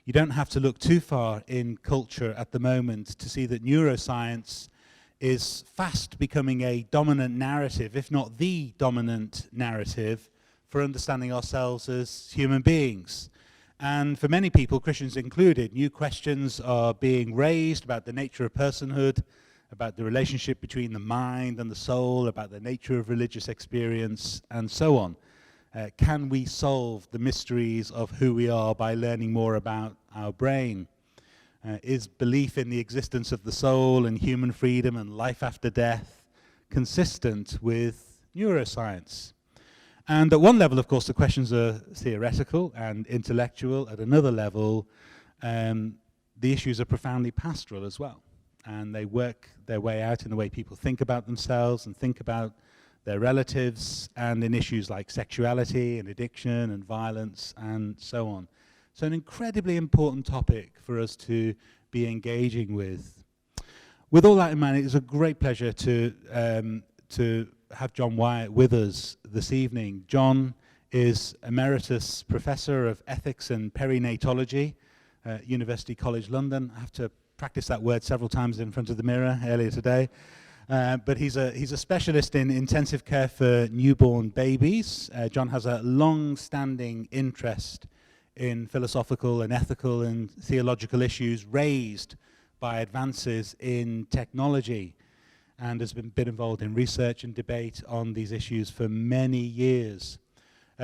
You don't have to look too far in culture at the moment to see that neuroscience is fast becoming a dominant narrative, if not the dominant narrative, for understanding ourselves as human beings. And for many people, Christians included, new questions are being raised about the nature of personhood, about the relationship between the mind and the soul, about the nature of religious experience, and so on. Can we solve the mysteries of who we are by learning more about our brain? Is belief in the existence of the soul and human freedom and life after death consistent with neuroscience? And at one level, of course, the questions are theoretical and intellectual. At another level, the issues are profoundly pastoral as well. And they work their way out in the way people think about themselves and think about their relatives, and in issues like sexuality and addiction and violence and so on. So an incredibly important topic for us to be engaging with. With all that in mind, it's a great pleasure to have John Wyatt with us this evening. John is Emeritus Professor of Ethics and Perinatology at University College London. I have to practice that word several times in front of the mirror earlier today. But he's a specialist in intensive care for newborn babies. John has a long-standing interest in philosophical and ethical and theological issues raised by advances in technology, and has been involved in research and debate on these issues for many years.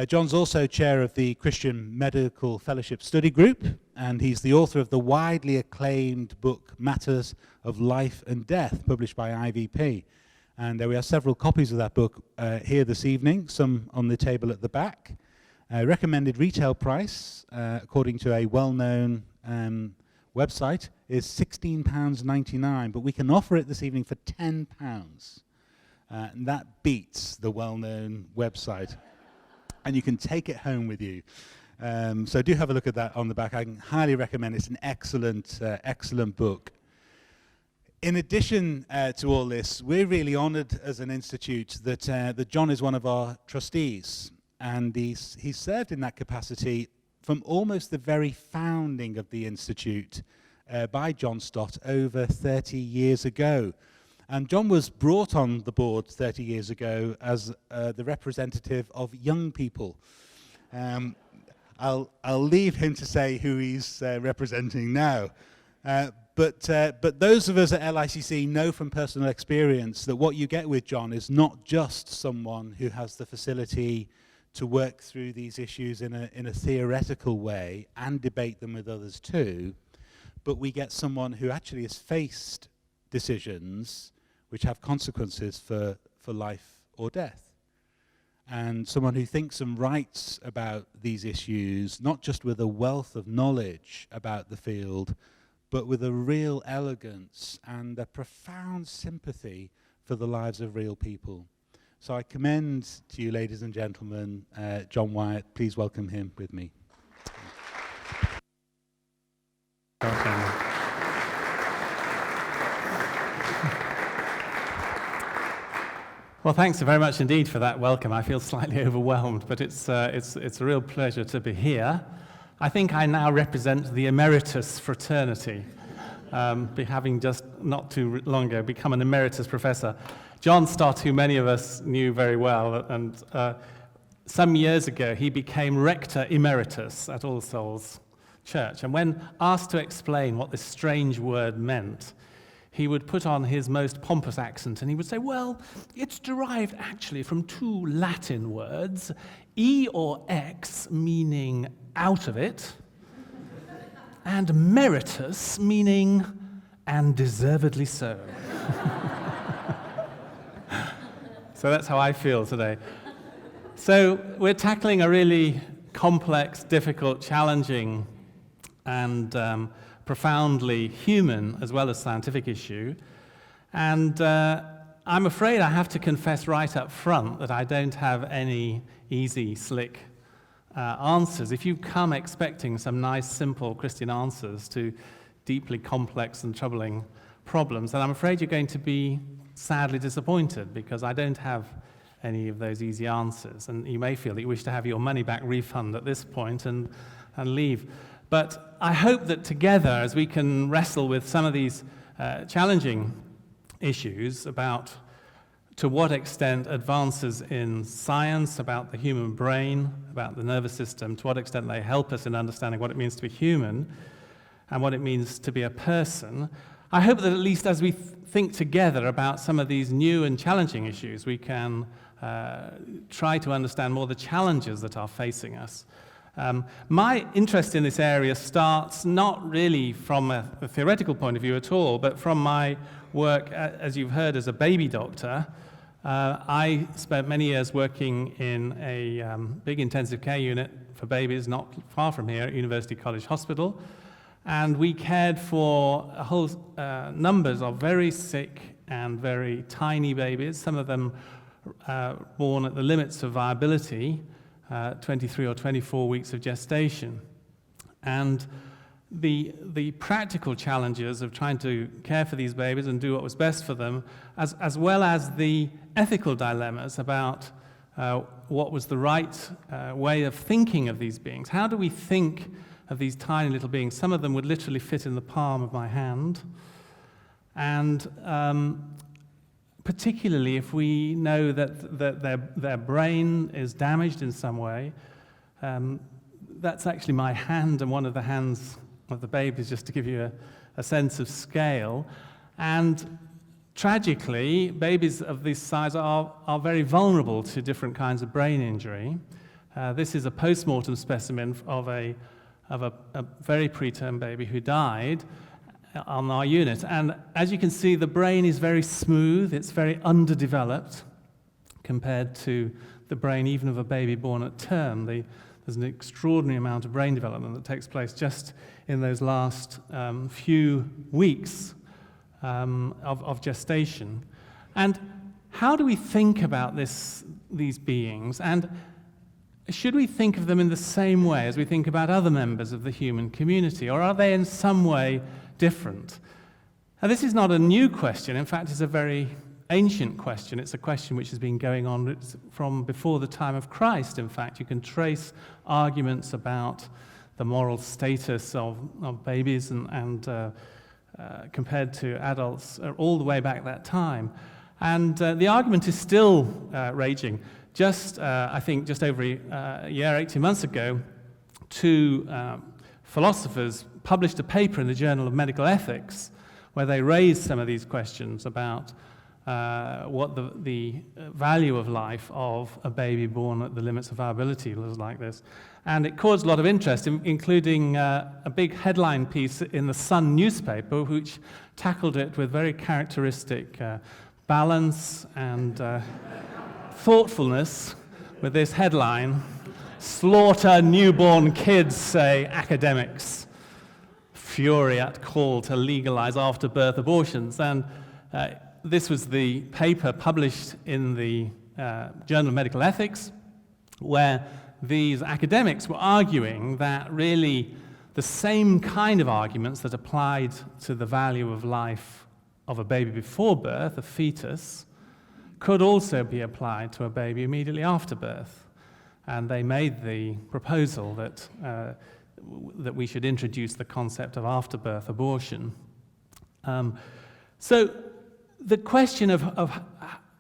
John's also chair of the Christian Medical Fellowship Study Group, and he's the author of the widely acclaimed book Matters of Life and Death, published by IVP. And we have several copies of that book here this evening, some on the table at the back. Recommended retail price, according to a well-known website, is £16.99, but we can offer it this evening for £10. And that beats the well-known website. And you can take it home with you. So do have a look at that on the back. I can highly recommend it. It's an excellent book. In addition to all this, we're really honored as an institute that John is one of our trustees. And he's served in that capacity from almost the very founding of the institute by John Stott over 30 years ago. And John was brought on the board 30 years ago as the representative of young people. I'll leave him to say who he's representing now. But those of us at LICC know from personal experience that what you get with John is not just someone who has the facility to work through these issues in a theoretical way and debate them with others too, but we get someone who actually has faced decisions which have consequences for life or death. And someone who thinks and writes about these issues, not just with a wealth of knowledge about the field, but with a real elegance and a profound sympathy for the lives of real people. So I commend to you, ladies and gentlemen, John Wyatt. Please welcome him with me. Welcome. Well, thanks very much indeed for that welcome. I feel slightly overwhelmed, but it's a real pleasure to be here. I think I now represent the emeritus fraternity, having just not too long ago become an emeritus professor. John Stott, who many of us knew very well, and some years ago he became rector emeritus at All Souls Church. And when asked to explain what this strange word meant, he would put on his most pompous accent and he would say, well, it's derived actually from two Latin words, e or ex meaning out of it, and meritus meaning and deservedly so. So that's how I feel today. So we're tackling a really complex, difficult, challenging, and profoundly human as well as scientific issue. And I'm afraid I have to confess right up front that I don't have any easy, slick answers. If you come expecting some nice, simple Christian answers to deeply complex and troubling problems, then I'm afraid you're going to be sadly disappointed, because I don't have any of those easy answers. And you may feel that you wish to have your money back refund at this point and leave. But I hope that together, as we can wrestle with some of these challenging issues about to what extent advances in science about the human brain, about the nervous system, to what extent they help us in understanding what it means to be human and what it means to be a person, I hope that at least as we think together about some of these new and challenging issues, we can try to understand more the challenges that are facing us. My interest in this area starts not really from a theoretical point of view at all, but from my work, as you've heard, as a baby doctor. I spent many years working in a big intensive care unit for babies not far from here at University College Hospital, and we cared for a whole numbers of very sick and very tiny babies, some of them born at the limits of viability, 23 or 24 weeks of gestation. And the practical challenges of trying to care for these babies and do what was best for them, as well as the ethical dilemmas about what was the right way of thinking of these beings. How do we think of these tiny little beings? Some of them would literally fit in the palm of my hand. And particularly if we know that their brain is damaged in some way, that's actually my hand and one of the hands of the babies, just to give you a sense of scale. And tragically, babies of this size are very vulnerable to different kinds of brain injury. This is a post-mortem specimen of a very preterm baby who died on our unit. And as you can see, the brain is very smooth, it's very underdeveloped compared to the brain even of a baby born at term. There's an extraordinary amount of brain development that takes place just in those last few weeks of gestation. And how do we think about these beings? And should we think of them in the same way as we think about other members of the human community, or are they in some way different? Now, this is not a new question. In fact, it's a very ancient question. It's a question which has been going on from before the time of Christ. In fact, you can trace arguments about the moral status of babies and compared to adults all the way back that time. And the argument is still raging. I think just over a year, 18 months ago, two philosophers published a paper in the Journal of Medical Ethics where they raised some of these questions about what the value of life of a baby born at the limits of viability was like this. And it caused a lot of interest, including a big headline piece in the Sun newspaper, which tackled it with very characteristic balance and thoughtfulness, with this headline: "Slaughter newborn kids, say academics. Fury at call to legalize after-birth abortions." And this was the paper published in the Journal of Medical Ethics, where these academics were arguing that really the same kind of arguments that applied to the value of life of a baby before birth, a fetus, could also be applied to a baby immediately after birth. And they made the proposal that we should introduce the concept of after-birth abortion. So the question of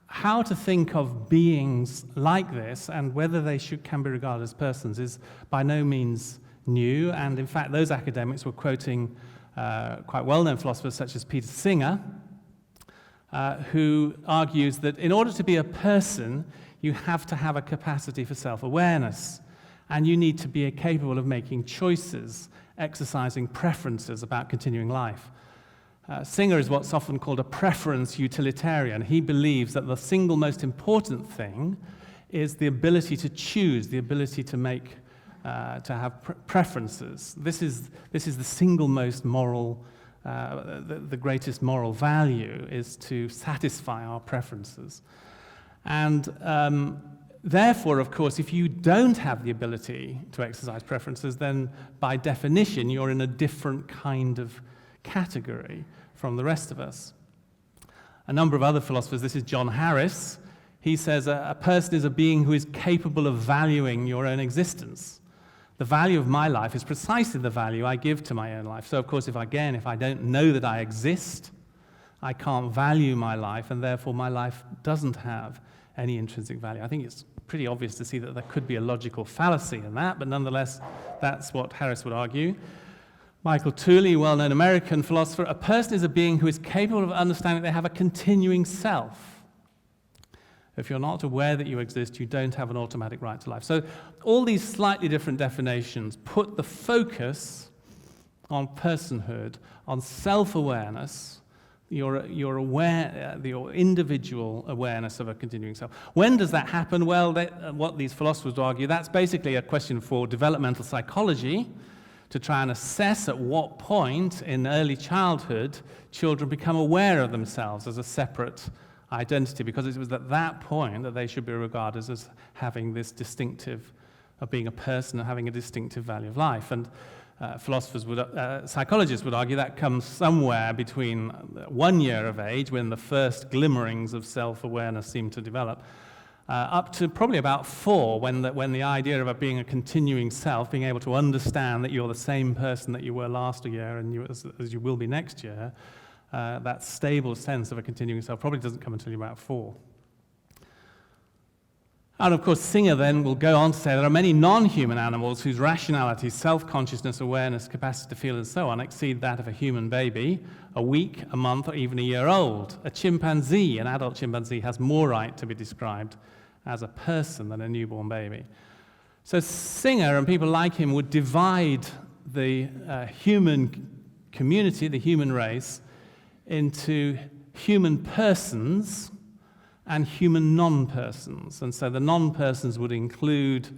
how to think of beings like this and whether they can be regarded as persons is by no means new. And in fact, those academics were quoting quite well-known philosophers such as Peter Singer, who argues that in order to be a person, you have to have a capacity for self-awareness, and you need to be capable of making choices, exercising preferences about continuing life. Singer is what's often called a preference utilitarian. He believes that the single most important thing is the ability to choose, the ability to make, to have preferences. This is the single most moral, the greatest moral value is to satisfy our preferences. And therefore, of course, if you don't have the ability to exercise preferences, then by definition, you're in a different kind of category from the rest of us. A number of other philosophers, this is John Harris, he says a person is a being who is capable of valuing your own existence. the value of my life is precisely the value I give to my own life. So, of course, if I don't know that I exist, I can't value my life, and therefore my life doesn't have any intrinsic value. I think it's pretty obvious to see that there could be a logical fallacy in that, but nonetheless, that's what Harris would argue. Michael Tooley, well-known American philosopher, a person is a being who is capable of understanding they have a continuing self. If you're not aware that you exist, you don't have an automatic right to life. So all these slightly different definitions put the focus on personhood, on self-awareness, your individual awareness of a continuing self. When does that happen? Well, what these philosophers would argue, that's basically a question for developmental psychology, to try and assess at what point in early childhood children become aware of themselves as a separate identity, because it was at that point that they should be regarded as having this distinctive, of being a person and having a distinctive value of life. And psychologists would argue that comes somewhere between 1 year of age, when the first glimmerings of self-awareness seem to develop, up to probably about 4, when the idea of being a continuing self, being able to understand that you're the same person that you were last year and as you will be next year, that stable sense of a continuing self probably doesn't come until you're about 4. And of course, Singer then will go on to say there are many non-human animals whose rationality, self-consciousness, awareness, capacity to feel, and so on exceed that of a human baby, a week, a month, or even a year old. A chimpanzee, an adult chimpanzee, has more right to be described as a person than a newborn baby. So Singer and people like him would divide the human community, the human race, into human persons and human non-persons. And so the non-persons would include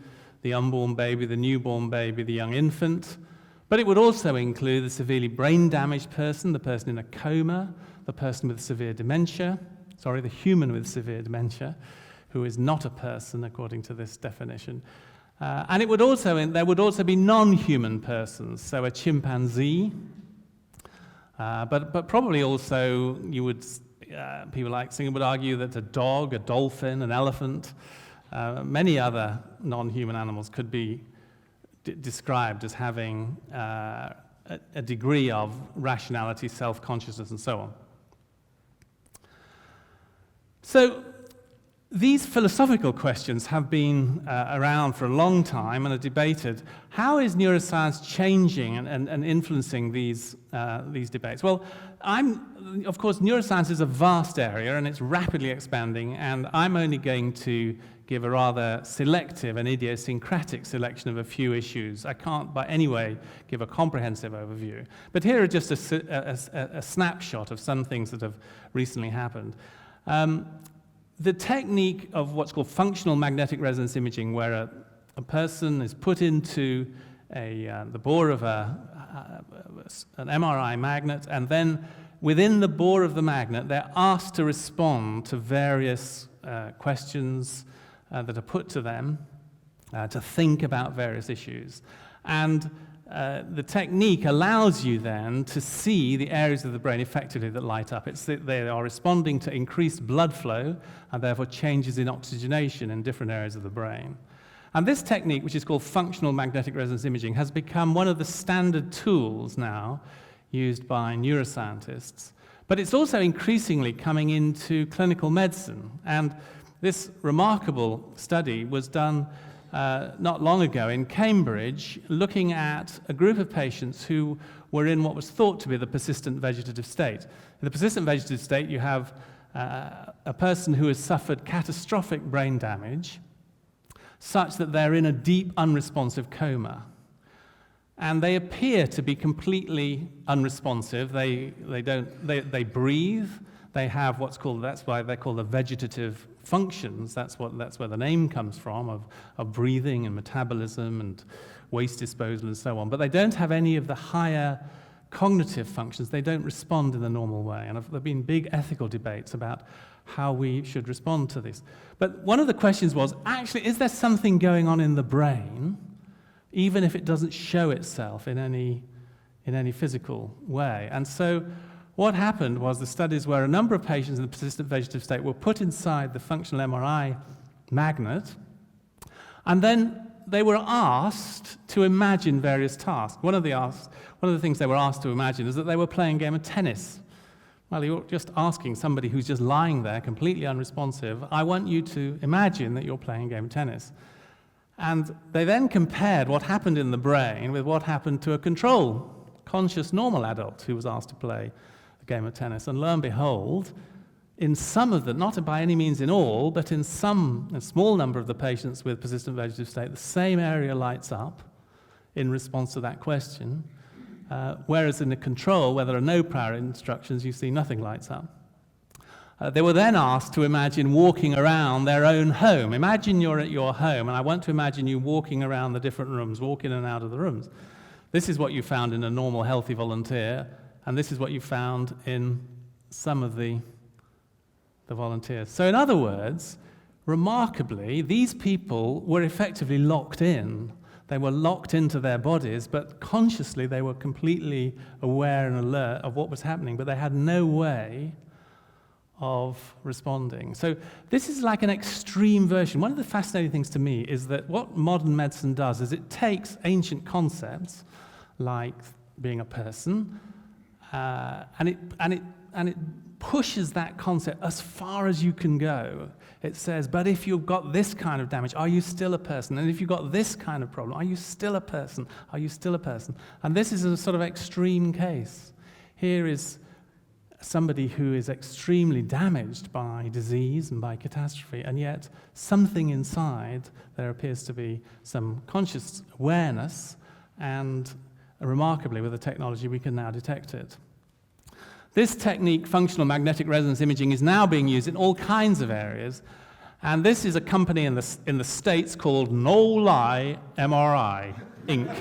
the unborn baby, the newborn baby, the young infant, but it would also include the severely brain-damaged person, the person in a coma, the person with severe dementia, the human with severe dementia, who is not a person according to this definition. And there would also be non-human persons, so a chimpanzee, but probably also people like Singer would argue that a dog, a dolphin, an elephant, many other non-human animals could be described as having a degree of rationality, self-consciousness, and so on. So these philosophical questions have been around for a long time and are debated. How is neuroscience changing and influencing these debates? Well, of course, neuroscience is a vast area and it's rapidly expanding, and I'm only going to give a rather selective and idiosyncratic selection of a few issues. I can't by any way give a comprehensive overview. But here are just a snapshot of some things that have recently happened. The technique of what's called functional magnetic resonance imaging, where a person is put into the bore of an MRI magnet, and then within the bore of the magnet, they're asked to respond to various questions that are put to them, to think about various issues. And the technique allows you then to see the areas of the brain effectively that light up. They are responding to increased blood flow and therefore changes in oxygenation in different areas of the brain. And this technique, which is called functional magnetic resonance imaging, has become one of the standard tools now used by neuroscientists. But it's also increasingly coming into clinical medicine. And this remarkable study was done not long ago in Cambridge, looking at a group of patients who were in what was thought to be the persistent vegetative state. In the persistent vegetative state, you have a person who has suffered catastrophic brain damage, such that they're in a deep, unresponsive coma. And they appear to be completely unresponsive. They breathe. They have that's why they're called the vegetative functions. That's where the name comes from, of breathing and metabolism and waste disposal and so on. But they don't have any of the higher cognitive functions. They don't respond in the normal way. And there have been big ethical debates about how we should respond to this. But one of the questions was, actually, is there something going on in the brain, even if it doesn't show itself in any physical way? And so what happened was the studies where a number of patients in the persistent vegetative state were put inside the functional MRI magnet, and then they were asked to imagine various tasks. One of the things they were asked to imagine is that they were playing a game of tennis. Well, you're just asking somebody who's just lying there, completely unresponsive, I want you to imagine that you're playing a game of tennis. And they then compared what happened in the brain with what happened to a control, conscious, normal adult who was asked to play a game of tennis. And lo and behold, in some of them, not by any means in all, but in a small number of the patients with persistent vegetative state, the same area lights up in response to that question. Whereas in the control, where there are no prior instructions, you see nothing lights up. They were then asked to imagine walking around their own home. Imagine you're at your home, and I want to imagine you walking around the different rooms, walk in and out of the rooms. This is what you found in a normal, healthy volunteer, and this is what you found in some of the volunteers. So in other words, remarkably, these people were effectively locked in. They were locked into their bodies, but consciously they were completely aware and alert of what was happening, but they had no way of responding. So this is like an extreme version. One of the fascinating things to me is that what modern medicine does is it takes ancient concepts like being a person, and it pushes that concept as far as you can go. It says, but if you've got this kind of damage, are you still a person? And if you've got this kind of problem, are you still a person? Are you still a person? And this is a sort of extreme case. Here is somebody who is extremely damaged by disease and by catastrophe, and yet something inside, there appears to be some conscious awareness, and remarkably, with the technology, we can now detect it. This technique, functional magnetic resonance imaging, is now being used in all kinds of areas, and this is a company in the States called No Lie MRI, Inc.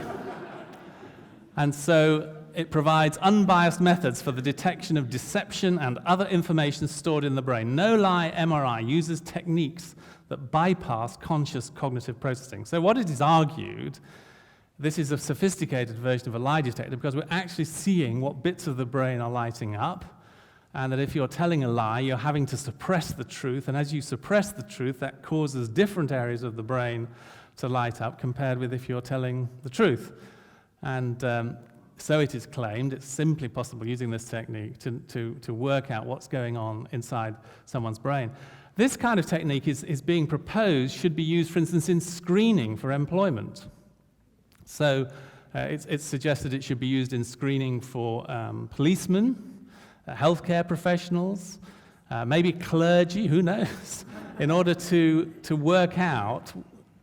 And so it provides unbiased methods for the detection of deception and other information stored in the brain. No Lie MRI uses techniques that bypass conscious cognitive processing. So what it is argued, this is a sophisticated version of a lie detector because we're actually seeing what bits of the brain are lighting up, and that if you're telling a lie, you're having to suppress the truth, and as you suppress the truth, that causes different areas of the brain to light up compared with if you're telling the truth. And so it is claimed it's simply possible using this technique to work out what's going on inside someone's brain. This kind of technique is being proposed should be used, for instance, in screening for employment. So it's suggested it should be used in screening for policemen, healthcare professionals, maybe clergy, who knows, in order to work out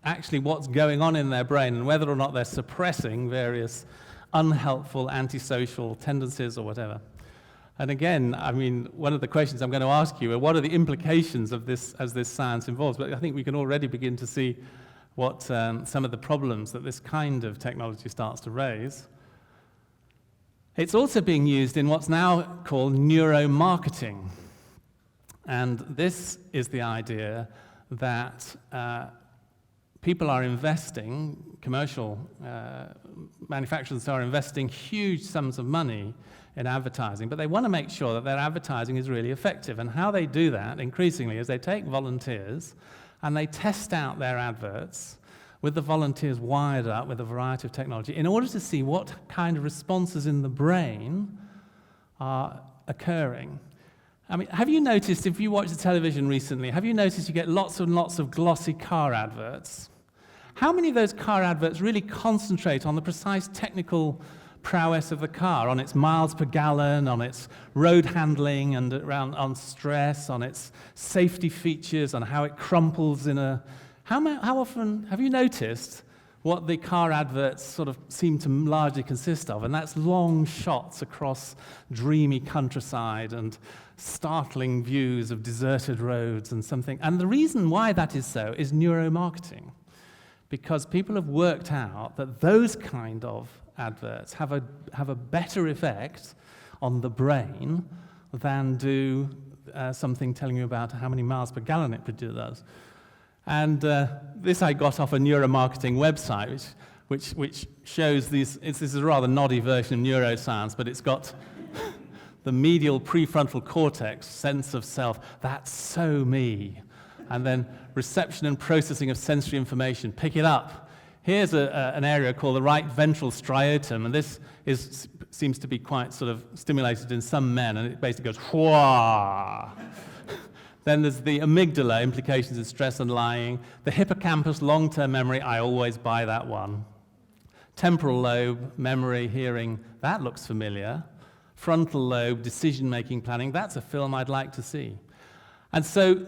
actually what's going on in their brain and whether or not they're suppressing various unhelpful antisocial tendencies or whatever. And again, I mean, one of the questions I'm going to ask you are what are the implications of this as this science evolves? But I think we can already begin to see what some of the problems that this kind of technology starts to raise. It's also being used in what's now called neuromarketing. And this is the idea that people are investing, commercial manufacturers are investing huge sums of money in advertising, but they want to make sure that their advertising is really effective. And how they do that, increasingly, is they take volunteers and they test out their adverts with the volunteers wired up with a variety of technology in order to see what kind of responses in the brain are occurring. I mean, have you noticed, if you watch the television recently, have you noticed you get lots and lots of glossy car adverts? How many of those car adverts really concentrate on the precise technical prowess of the car, on its miles per gallon, on its road handling, and on stress, on its safety features, on how it crumples in a... How often have you noticed what the car adverts sort of seem to largely consist of? And that's long shots across dreamy countryside and startling views of deserted roads and something. And the reason why that is so is neuromarketing, because people have worked out that those kind of adverts have a better effect on the brain than do something telling you about how many miles per gallon it does. And this I got off a neuromarketing website, which shows these. This is a rather noddy version of neuroscience, but it's got the medial prefrontal cortex, sense of self. That's so me. And then reception and processing of sensory information. Pick it up. Here's an area called the right ventral striatum, and this seems to be quite sort of stimulated in some men, and it basically goes whooah. Then there's the amygdala, implications of stress and lying. The hippocampus, long-term memory, I always buy that one. Temporal lobe, memory, hearing, that looks familiar. Frontal lobe, decision-making, planning, that's a film I'd like to see. And so,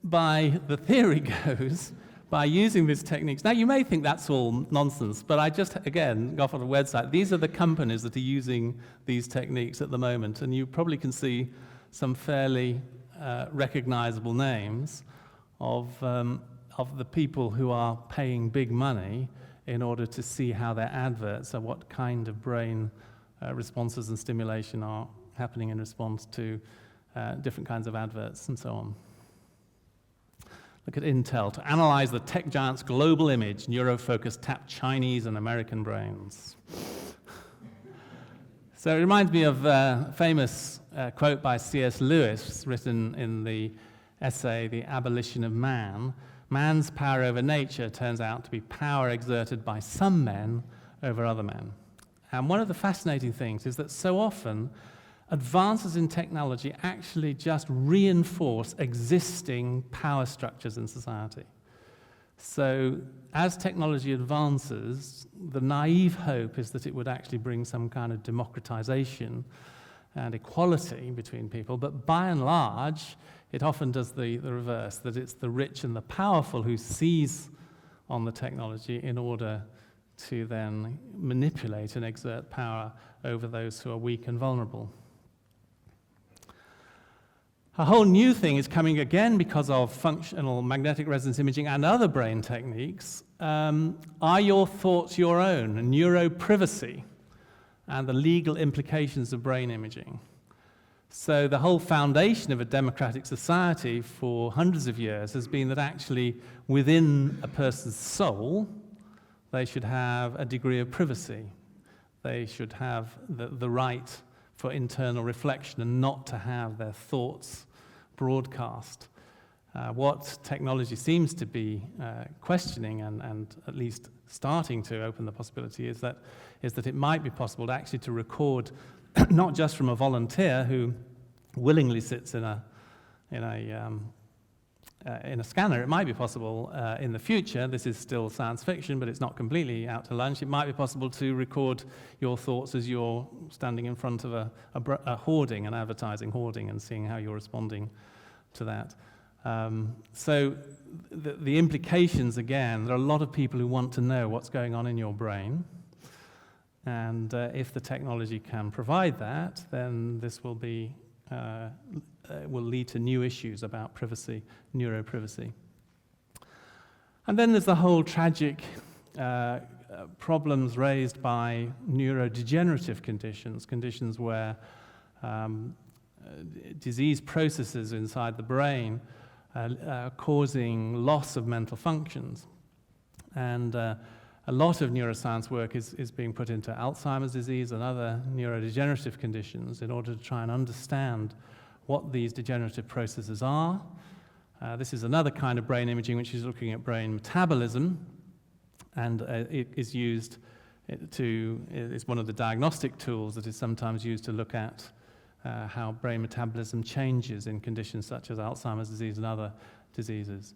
the theory goes, by using these techniques, now you may think that's all nonsense, but I just, again, got on the website, these are the companies that are using these techniques at the moment, and you probably can see some fairly recognizable names of the people who are paying big money in order to see how their adverts are, what kind of brain responses and stimulation are happening in response to different kinds of adverts and so on. Look at Intel. To analyze the tech giant's global image, NeuroFocus tapped Chinese and American brains. So it reminds me of a famous quote by C.S. Lewis, written in the essay, The Abolition of Man. Man's power over nature turns out to be power exerted by some men over other men. And one of the fascinating things is that so often advances in technology actually just reinforce existing power structures in society. So as technology advances, the naive hope is that it would actually bring some kind of democratization and equality between people, but by and large, it often does the reverse, that it's the rich and the powerful who seize on the technology in order to then manipulate and exert power over those who are weak and vulnerable. A whole new thing is coming again because of functional magnetic resonance imaging and other brain techniques. Are your thoughts your own? Neuroprivacy and the legal implications of brain imaging. So the whole foundation of a democratic society for hundreds of years has been that actually within a person's soul, they should have a degree of privacy. They should have the right for internal reflection and not to have their thoughts broadcast. What technology seems to be questioning and at least starting to open the possibility is that it might be possible to actually to record not just from a volunteer who willingly sits in a scanner. It might be possible in the future, this is still science fiction, but it's not completely out to lunch, it might be possible to record your thoughts as you're standing in front of a hoarding, an advertising hoarding, and seeing how you're responding to that. So the implications, again, there are a lot of people who want to know what's going on in your brain, and if the technology can provide that, then this will be will lead to new issues about privacy, neuroprivacy. And then there's the whole tragic problems raised by neurodegenerative conditions where disease processes inside the brain are causing loss of mental functions. And a lot of neuroscience work is being put into Alzheimer's disease and other neurodegenerative conditions in order to try and understand what these degenerative processes are. This is another kind of brain imaging which is looking at brain metabolism, and it is used it's one of the diagnostic tools that is sometimes used to look at how brain metabolism changes in conditions such as Alzheimer's disease and other diseases.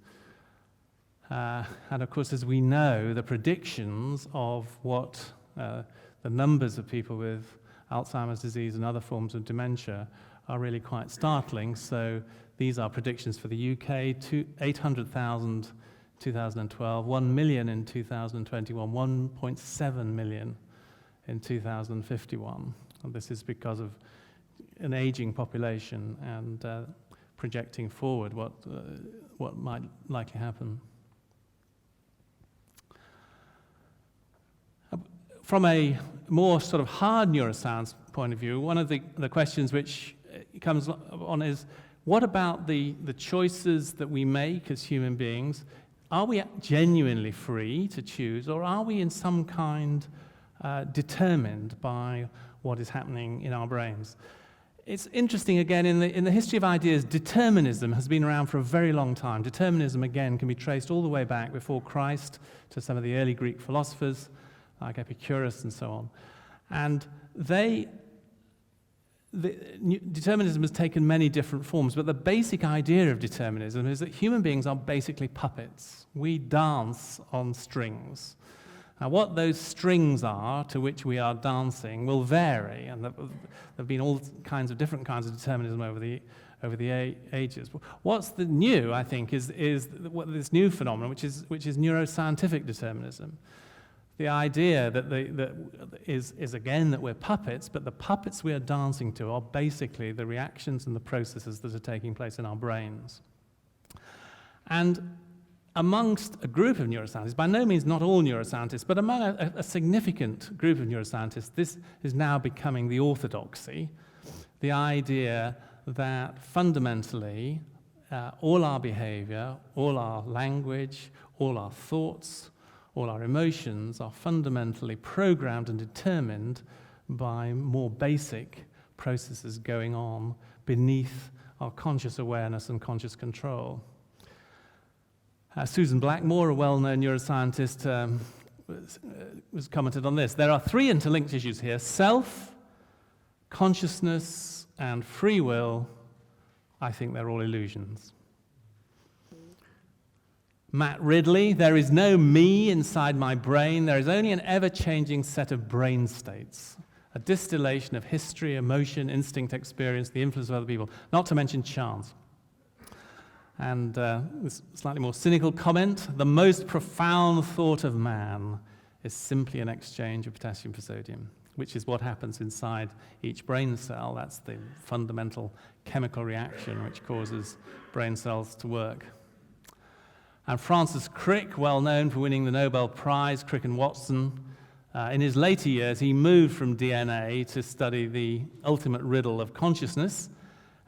And of course, as we know, the predictions of what the numbers of people with Alzheimer's disease and other forms of dementia are really quite startling. So these are predictions for the UK, 800,000 2012, 1 million in 2021, 1.7 million in 2051. And this is because of an aging population and projecting forward what might likely happen. From a more sort of hard neuroscience point of view, one of the questions which comes on is, what about the choices that we make as human beings? Are we genuinely free to choose, or are we in some kind determined by what is happening in our brains? it's interesting, again, in the history of ideas, determinism has been around for a very long time. Determinism, again, can be traced all the way back before Christ to some of the early Greek philosophers, like Epicurus and so on. And determinism has taken many different forms, but the basic idea of determinism is that human beings are basically puppets. We dance on strings. Now, what those strings are to which we are dancing will vary, and there have been all kinds of different kinds of determinism over the ages. What's the new, I think, is this new phenomenon, which is neuroscientific determinism. The idea that is again that we're puppets, but the puppets we are dancing to are basically the reactions and the processes that are taking place in our brains. And amongst a group of neuroscientists, by no means not all neuroscientists, but among a significant group of neuroscientists, this is now becoming the orthodoxy, the idea that fundamentally all our behavior, all our language, all our thoughts, all our emotions are fundamentally programmed and determined by more basic processes going on beneath our conscious awareness and conscious control. Susan Blackmore, a well-known neuroscientist, was commented on this. There are three interlinked issues here: self, consciousness, and free will. I think they're all illusions. Matt Ridley, there is no me inside my brain. There is only an ever-changing set of brain states, a distillation of history, emotion, instinct, experience, the influence of other people, not to mention chance. And this slightly more cynical comment: the most profound thought of man is simply an exchange of potassium for sodium, which is what happens inside each brain cell. That's the fundamental chemical reaction which causes brain cells to work. And Francis Crick, well known for winning the Nobel Prize, Crick and Watson, in his later years he moved from DNA to study the ultimate riddle of consciousness,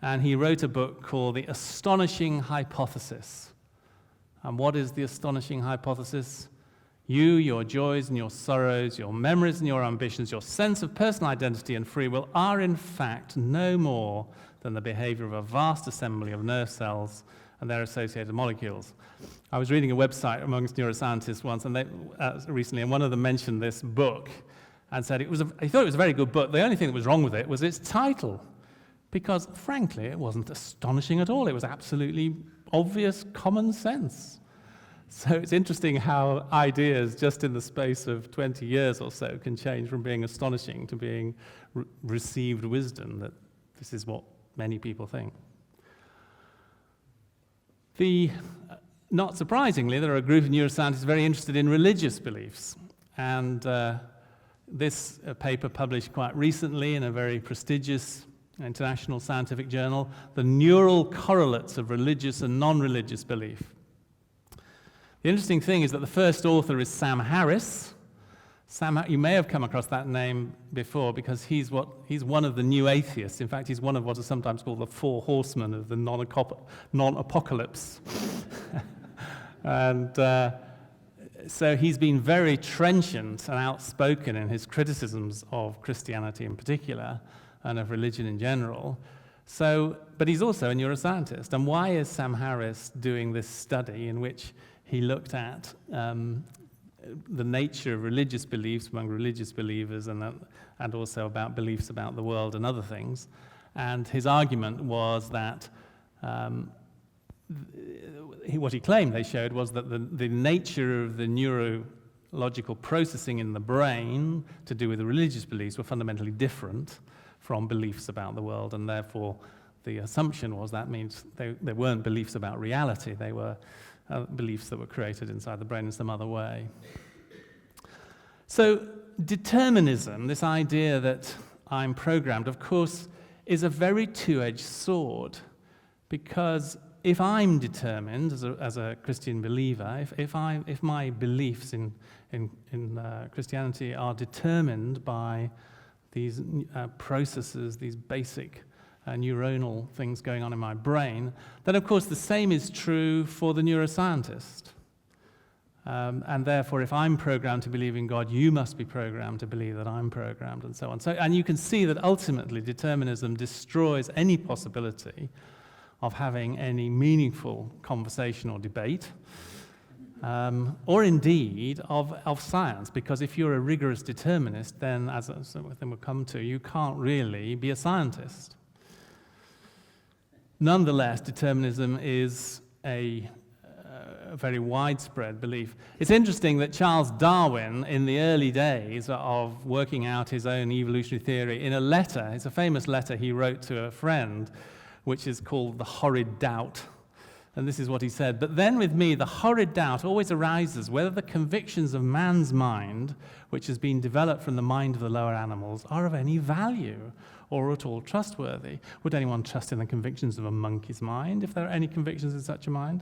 and he wrote a book called The Astonishing Hypothesis. And what is the astonishing hypothesis? You, your joys and your sorrows, your memories and your ambitions, your sense of personal identity and free will are in fact no more than the behavior of a vast assembly of nerve cells and their associated molecules. I was reading a website amongst neuroscientists once, and recently, and one of them mentioned this book and said he thought it was a very good book. The only thing that was wrong with it was its title, because frankly, it wasn't astonishing at all. It was absolutely obvious common sense. So it's interesting how ideas, just in the space of 20 years or so, can change from being astonishing to being received wisdom, that this is what many people think. Not surprisingly, there are a group of neuroscientists very interested in religious beliefs. And this paper published quite recently in a very prestigious international scientific journal, The Neural Correlates of Religious and Non-Religious Belief. The interesting thing is that the first author is Sam Harris. You may have come across that name before because he's one of the new atheists. In fact, he's one of what is sometimes called the four horsemen of the non-apocalypse. And so he's been very trenchant and outspoken in his criticisms of Christianity in particular and of religion in general. But he's also a neuroscientist. And why is Sam Harris doing this study in which he looked at the nature of religious beliefs among religious believers and also about beliefs about the world and other things? And his argument was that what he claimed they showed was that the nature of the neurological processing in the brain to do with the religious beliefs were fundamentally different from beliefs about the world, and therefore the assumption was that means they weren't beliefs about reality, they were beliefs that were created inside the brain in some other way. So determinism, this idea that I'm programmed, of course, is a very two-edged sword, because if I'm determined as a Christian believer, if my beliefs in Christianity are determined by these processes, these basic neuronal things going on in my brain, then of course the same is true for the neuroscientist. And therefore, if I'm programmed to believe in God, you must be programmed to believe that I'm programmed, and so on. And you can see that ultimately determinism destroys any possibility of having any meaningful conversation or debate, or indeed of science, because if you're a rigorous determinist, then, as we'll come to, you can't really be a scientist. Nonetheless, determinism is a very widespread belief. It's interesting that Charles Darwin, in the early days of working out his own evolutionary theory, in a letter, it's a famous letter he wrote to a friend, which is called The Horrid Doubt. And this is what he said: "But then with me, the horrid doubt always arises whether the convictions of man's mind, which has been developed from the mind of the lower animals, are of any value or at all trustworthy. Would anyone trust in the convictions of a monkey's mind, if there are any convictions in such a mind?"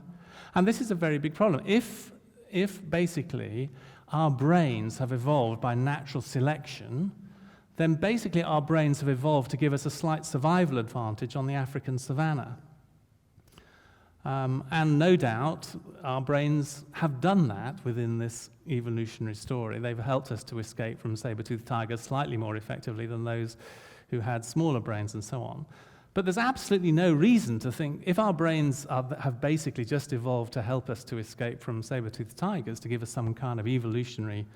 And this is a very big problem. If basically our brains have evolved by natural selection, then basically our brains have evolved to give us a slight survival advantage on the African savannah. And no doubt our brains have done that within this evolutionary story. They've helped us to escape from saber-toothed tigers slightly more effectively than those who had smaller brains and so on. But there's absolutely no reason to think, if our brains have basically just evolved to help us to escape from saber-toothed tigers, to give us some kind of evolutionary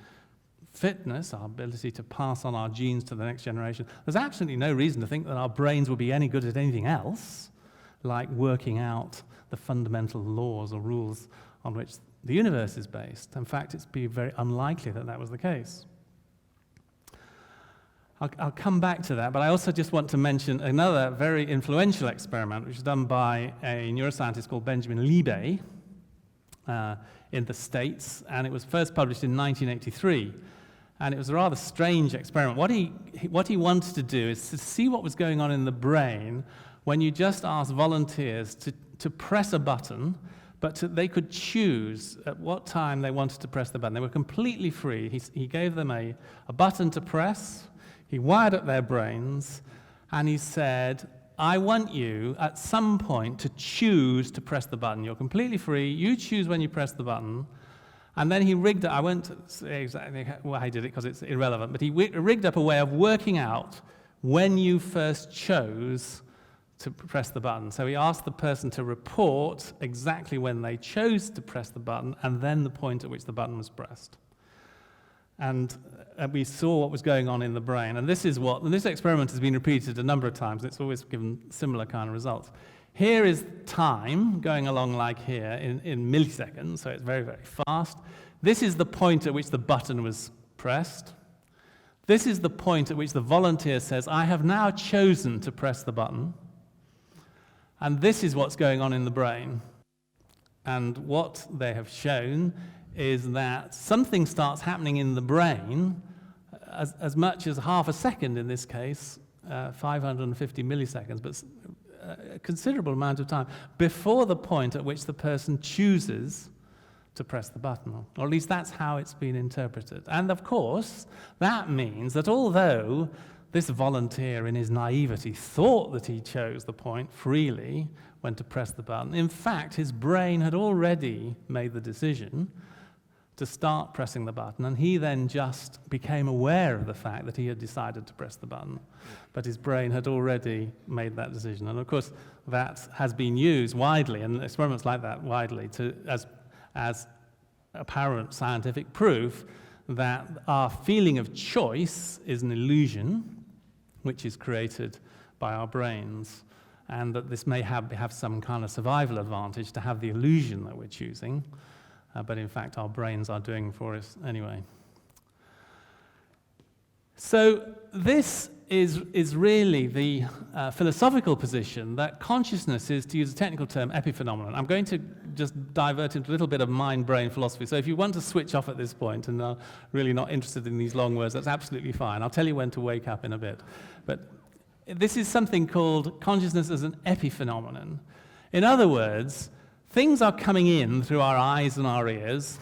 fitness, our ability to pass on our genes to the next generation, there's absolutely no reason to think that our brains will be any good at anything else, like working out the fundamental laws or rules on which the universe is based. In fact, it's been very unlikely that that was the case. I'll come back to that, but I also just want to mention another very influential experiment which was done by a neuroscientist called Benjamin Liebe in the States, and it was first published in 1983. And it was a rather strange experiment. What he wanted to do is to see what was going on in the brain when you just asked volunteers to press a button, but they could choose at what time they wanted to press the button. They were completely free. He gave them a button to press. He wired up their brains, and he said, "I want you at some point to choose to press the button. You're completely free. You choose when you press the button." And then he rigged it. I won't say exactly how he did it because it's irrelevant, but he rigged up a way of working out when you first chose to press the button. So he asked the person to report exactly when they chose to press the button and then the point at which the button was pressed. And we saw what was going on in the brain. And this experiment has been repeated a number of times. It's always given similar kind of results. Here is time going along like here in milliseconds, so it's very, very fast. This is the point at which the button was pressed. This is the point at which the volunteer says, "I have now chosen to press the button." And this is what's going on in the brain. And what they have shown is that something starts happening in the brain as much as half a second in this case, 550 milliseconds, but a considerable amount of time before the point at which the person chooses to press the button, or at least that's how it's been interpreted. And of course, that means that although this volunteer in his naivety thought that he chose the point freely when to press the button, in fact, his brain had already made the decision to start pressing the button, and he then just became aware of the fact that he had decided to press the button. But his brain had already made that decision. And of course, that has been used widely, and experiments like that widely, as apparent scientific proof that our feeling of choice is an illusion which is created by our brains, and that this may have some kind of survival advantage to have the illusion that we're choosing. But in fact, our brains are doing for us anyway. So this is really the philosophical position that consciousness is, to use a technical term, epiphenomenon. I'm going to just divert into a little bit of mind-brain philosophy. So if you want to switch off at this point and are really not interested in these long words, that's absolutely fine. I'll tell you when to wake up in a bit. But this is something called consciousness as an epiphenomenon. In other words, things are coming in through our eyes and our ears.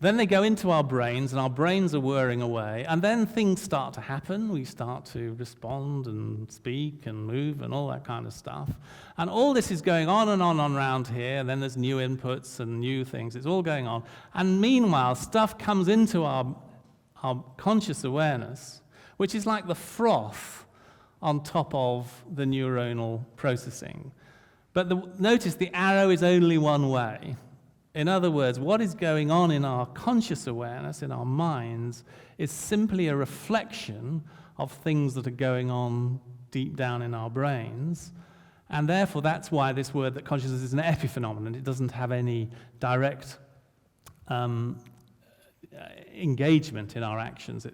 Then they go into our brains, and our brains are whirring away, and then things start to happen. We start to respond and speak and move and all that kind of stuff. And all this is going on and on around here, and then there's new inputs and new things. It's all going on. And meanwhile, stuff comes into our conscious awareness, which is like the froth on top of the neuronal processing. But notice the arrow is only one way. In other words, what is going on in our conscious awareness, in our minds, is simply a reflection of things that are going on deep down in our brains. And therefore, that's why this word that consciousness is an epiphenomenon. It doesn't have any direct engagement in our actions.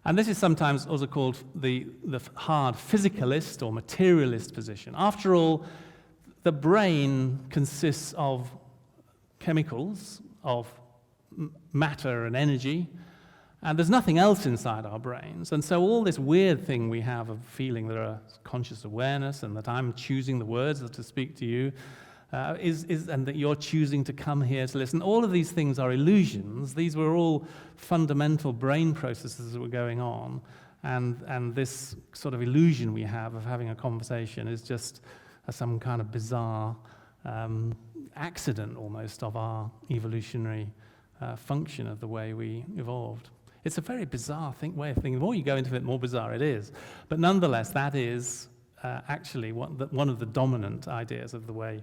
And this is sometimes also called the hard physicalist or materialist position. After all, the brain consists of chemicals, of matter and energy, and there's nothing else inside our brains. And so all this weird thing we have of feeling that a conscious awareness and that I'm choosing the words to speak to you, and that you're choosing to come here to listen, all of these things are illusions. These were all fundamental brain processes that were going on, and this sort of illusion we have of having a conversation is just some kind of bizarre accident almost of our evolutionary function of the way we evolved. It's a very bizarre way of thinking. The more you go into it, the more bizarre it is. But nonetheless, that is actually one of the dominant ideas of the way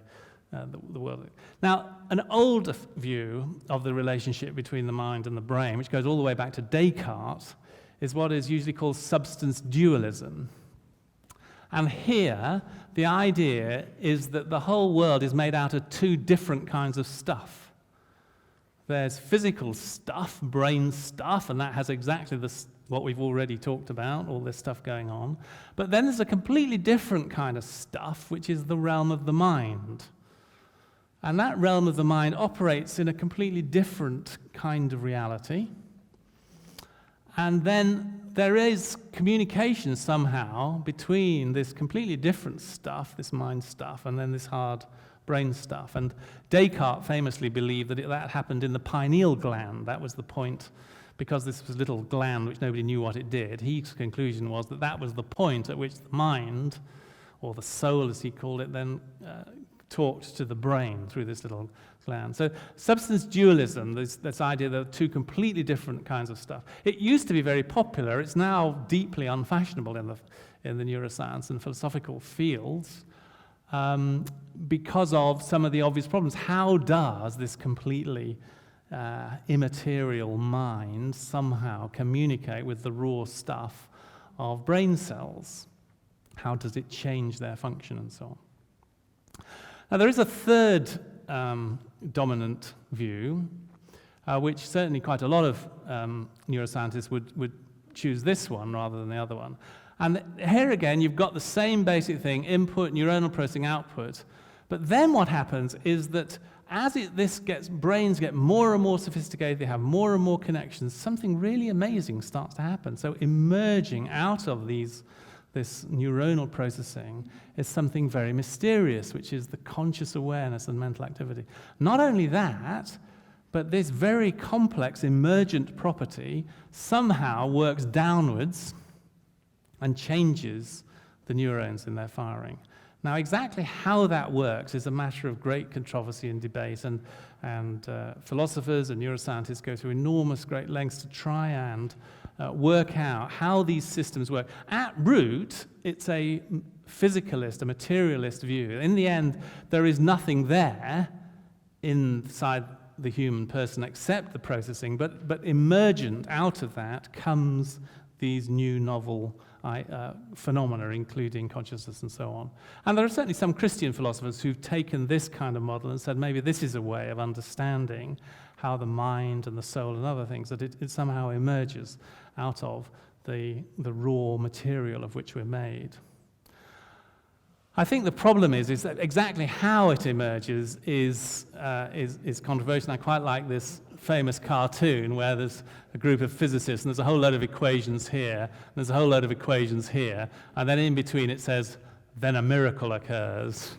the world. Now, an older view of the relationship between the mind and the brain, which goes all the way back to Descartes, is what is usually called substance dualism. And here, the idea is that the whole world is made out of two different kinds of stuff. There's physical stuff, brain stuff, and that has exactly what we've already talked about, all this stuff going on. But then there's a completely different kind of stuff, which is the realm of the mind. And that realm of the mind operates in a completely different kind of reality. And then there is communication somehow between this completely different stuff, this mind stuff, and then this hard brain stuff. And Descartes famously believed that that happened in the pineal gland. That was the point, because this was a little gland which nobody knew what it did. His conclusion was that that was the point at which the mind, or the soul as he called it, then talked to the brain through this little gland. So substance dualism, this idea that two completely different kinds of stuff. It used to be very popular. It's now deeply unfashionable in the neuroscience and philosophical fields because of some of the obvious problems. How does this completely immaterial mind somehow communicate with the raw stuff of brain cells? How does it change their function and so on? Now, there is a third dominant view, which certainly quite a lot of neuroscientists would choose this one rather than the other one. And here again, you've got the same basic thing, input, neuronal processing, output. But then what happens is that as brains get more and more sophisticated, they have more and more connections, something really amazing starts to happen. So emerging out of this neuronal processing is something very mysterious, which is the conscious awareness and mental activity. Not only that, but this very complex emergent property somehow works downwards and changes the neurons in their firing. Now, exactly how that works is a matter of great controversy and debate, and philosophers and neuroscientists go through enormous great lengths to try and work out how these systems work. At root, it's a physicalist, a materialist view. In the end, there is nothing there inside the human person except the processing, but emergent out of that comes these new novel phenomena, including consciousness and so on. And there are certainly some Christian philosophers who've taken this kind of model and said maybe this is a way of understanding how the mind and the soul and other things, that it somehow emerges out of the raw material of which we're made. I think the problem is that exactly how it emerges is controversial. I quite like this famous cartoon where there's a group of physicists and there's a whole load of equations here, and there's a whole load of equations here, and then in between it says, then a miracle occurs.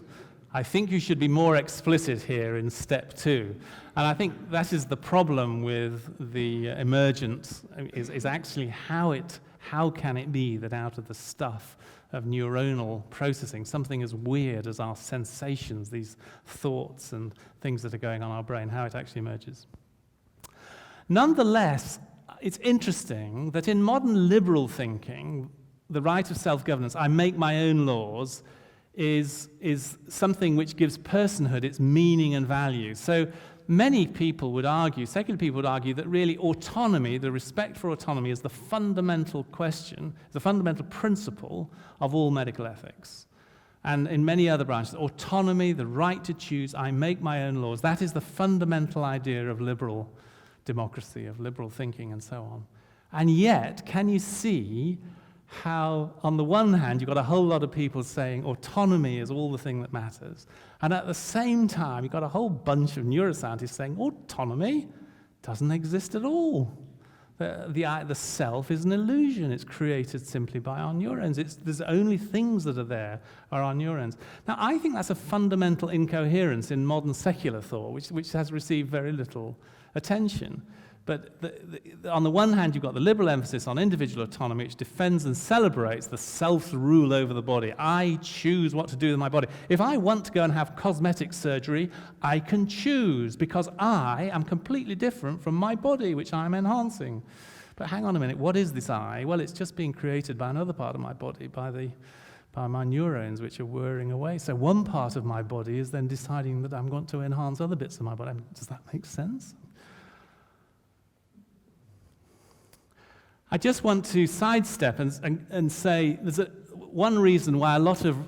I think you should be more explicit here in step 2. And I think that is the problem with the emergent, is actually how can it be that out of the stuff of neuronal processing, something as weird as our sensations, these thoughts and things that are going on in our brain, how it actually emerges. Nonetheless, it's interesting that in modern liberal thinking, the right of self-governance, I make my own laws, is something which gives personhood its meaning and value. So many people would argue, secular people would argue, that really autonomy, the respect for autonomy, is the fundamental question, the fundamental principle of all medical ethics. And in many other branches, autonomy, the right to choose, I make my own laws, that is the fundamental idea of liberal democracy, of liberal thinking, and so on. And yet, can you see how, on the one hand, you've got a whole lot of people saying autonomy is all the thing that matters, and at the same time, you've got a whole bunch of neuroscientists saying autonomy doesn't exist at all. The self is an illusion. It's created simply by our neurons. There's only things that are there are our neurons. Now, I think that's a fundamental incoherence in modern secular thought, which has received very little attention. But on the one hand, you've got the liberal emphasis on individual autonomy, which defends and celebrates the self's rule over the body. I choose what to do with my body. If I want to go and have cosmetic surgery, I can choose, because I am completely different from my body, which I'm enhancing. But hang on a minute, what is this I? Well, it's just being created by another part of my body, by my neurons, which are whirring away. So one part of my body is then deciding that I'm going to enhance other bits of my body. Does that make sense? I just want to sidestep and say there's one reason why a lot of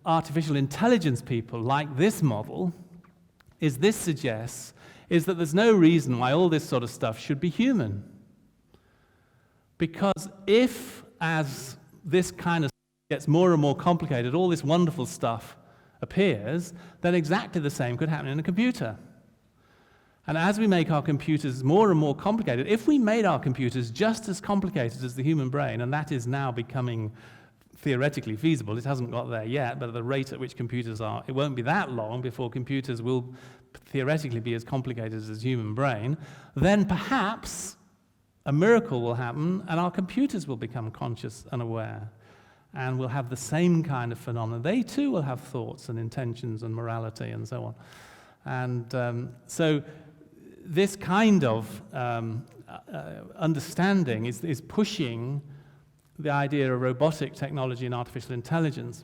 artificial intelligence people like this model is this suggests is that there's no reason why all this sort of stuff should be human. Because if, as this kind of stuff gets more and more complicated, all this wonderful stuff appears, then exactly the same could happen in a computer. And as we make our computers more and more complicated, if we made our computers just as complicated as the human brain, and that is now becoming theoretically feasible, it hasn't got there yet, but at the rate at which computers are, it won't be that long before computers will theoretically be as complicated as the human brain, then perhaps a miracle will happen and our computers will become conscious and aware. And we'll have the same kind of phenomena. They too will have thoughts and intentions and morality and so on. And so this kind of understanding is pushing the idea of robotic technology and artificial intelligence.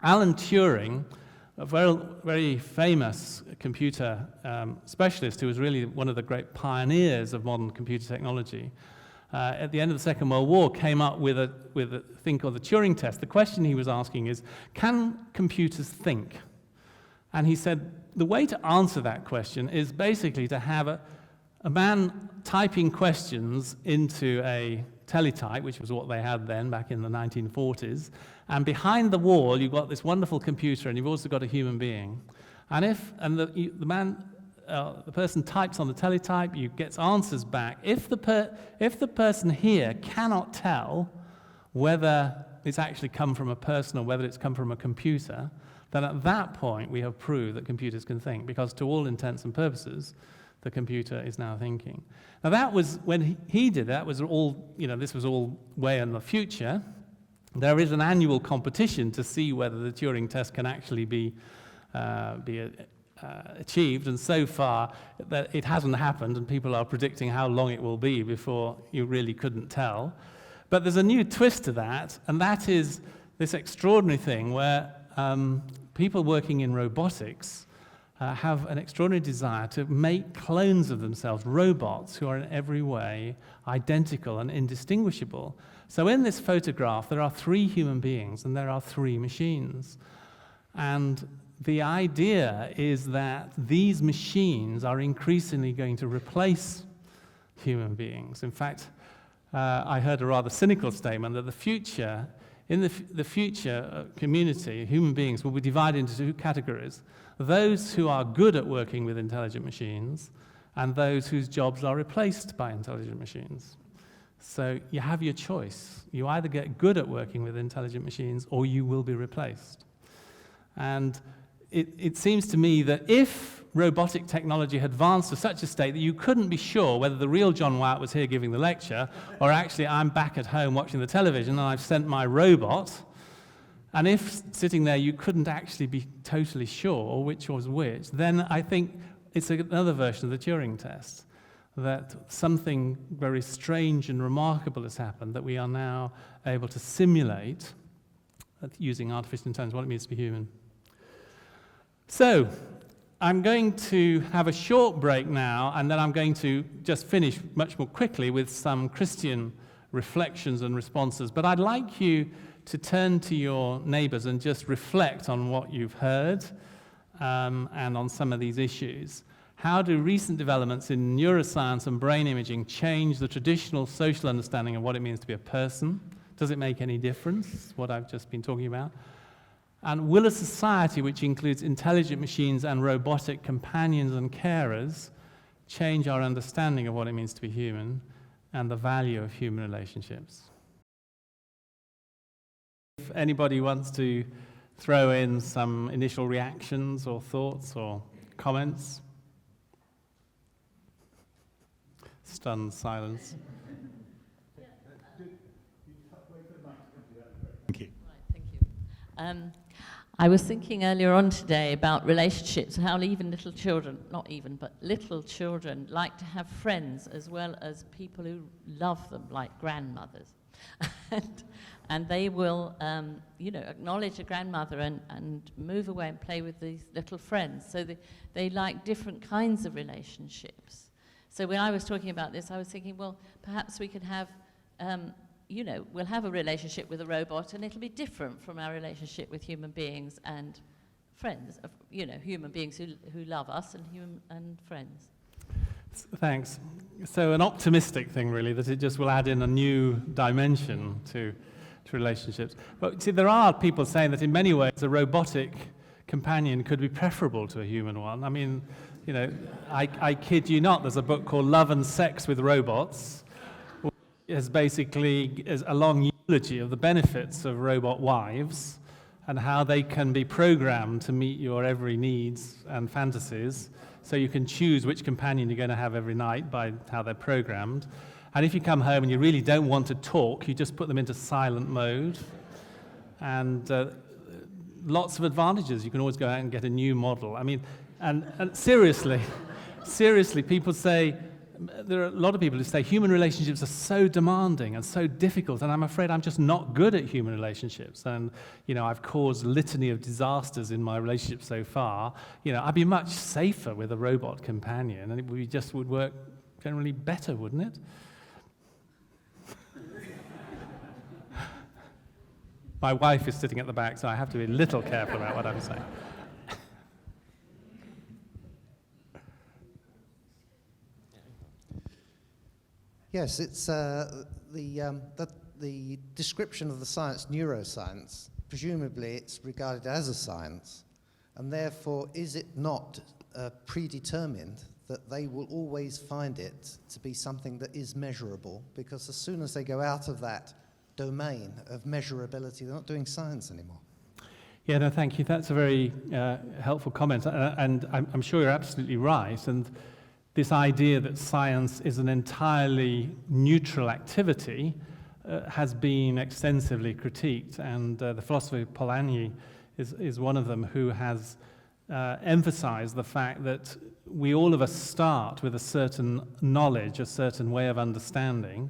Alan Turing, a very, very famous computer specialist who was really one of the great pioneers of modern computer technology, at the end of the Second World War came up with a thing called the Turing test. The question he was asking is, can computers think? And he said, the way to answer that question is basically to have a man typing questions into a teletype, which was what they had then back in the 1940s, and behind the wall you've got this wonderful computer and you've also got a human being. And the person types on the teletype, you gets answers back. If the person here cannot tell whether it's actually come from a person or whether it's come from a computer, then at that point we have proved that computers can think, because to all intents and purposes, the computer is now thinking. Now that was, when he did that, was all, this was all way in the future. There is an annual competition to see whether the Turing test can actually be achieved, and so far that it hasn't happened, and people are predicting how long it will be before you really couldn't tell. But there's a new twist to that, and that is this extraordinary thing where people working in robotics have an extraordinary desire to make clones of themselves, robots who are in every way identical and indistinguishable. So in this photograph, there are 3 human beings and there are 3 machines. And the idea is that these machines are increasingly going to replace human beings. In fact, I heard a rather cynical statement that in the future community, human beings will be divided into 2 categories: those who are good at working with intelligent machines and those whose jobs are replaced by intelligent machines. So you have your choice. You either get good at working with intelligent machines or you will be replaced. And it seems to me that if robotic technology had advanced to such a state that you couldn't be sure whether the real John Wyatt was here giving the lecture, or actually I'm back at home watching the television and I've sent my robot, and if sitting there you couldn't actually be totally sure which was which, then I think it's another version of the Turing test, that something very strange and remarkable has happened, that we are now able to simulate, using artificial intelligence, what it means to be human. So, I'm going to have a short break now, and then I'm going to just finish much more quickly with some Christian reflections and responses. But I'd like you to turn to your neighbors and just reflect on what you've heard and on some of these issues. How do recent developments in neuroscience and brain imaging change the traditional social understanding of what it means to be a person? Does it make any difference, what I've just been talking about? And will a society which includes intelligent machines and robotic companions and carers change our understanding of what it means to be human and the value of human relationships? If anybody wants to throw in some initial reactions or thoughts or comments. Stunned silence. Thank you. Right, thank you. I was thinking earlier on today about relationships, how even little children, not even, but little children like to have friends as well as people who love them, like grandmothers. and they will, acknowledge a grandmother and move away and play with these little friends. So they like different kinds of relationships. So when I was talking about this, I was thinking, well, perhaps we could have, we'll have a relationship with a robot, and it'll be different from our relationship with human beings and friends, human beings who love us and friends. Thanks. So an optimistic thing, really, that it just will add in a new dimension to relationships. But see, there are people saying that in many ways a robotic companion could be preferable to a human one. I mean, I kid you not, there's a book called Love and Sex with Robots, which is basically a long eulogy of the benefits of robot wives and how they can be programmed to meet your every needs and fantasies. So you can choose which companion you're going to have every night by how they're programmed. And if you come home and you really don't want to talk, you just put them into silent mode. And lots of advantages. You can always go out and get a new model. I mean, and seriously, people say, there are a lot of people who say human relationships are so demanding and so difficult, and I'm afraid I'm just not good at human relationships. And, I've caused a litany of disasters in my relationship so far. I'd be much safer with a robot companion, and it would work generally better, wouldn't it? My wife is sitting at the back, so I have to be a little careful about what I'm saying. Yes, it's the description of the science, neuroscience. Presumably, it's regarded as a science, and therefore, is it not predetermined that they will always find it to be something that is measurable? Because as soon as they go out of that domain of measurability, they're not doing science anymore. Yeah, no, thank you. That's a very helpful comment, and I'm sure you're absolutely right. And this idea that science is an entirely neutral activity has been extensively critiqued, and the philosopher Polanyi is one of them who has emphasized the fact that we all of us start with a certain knowledge, a certain way of understanding,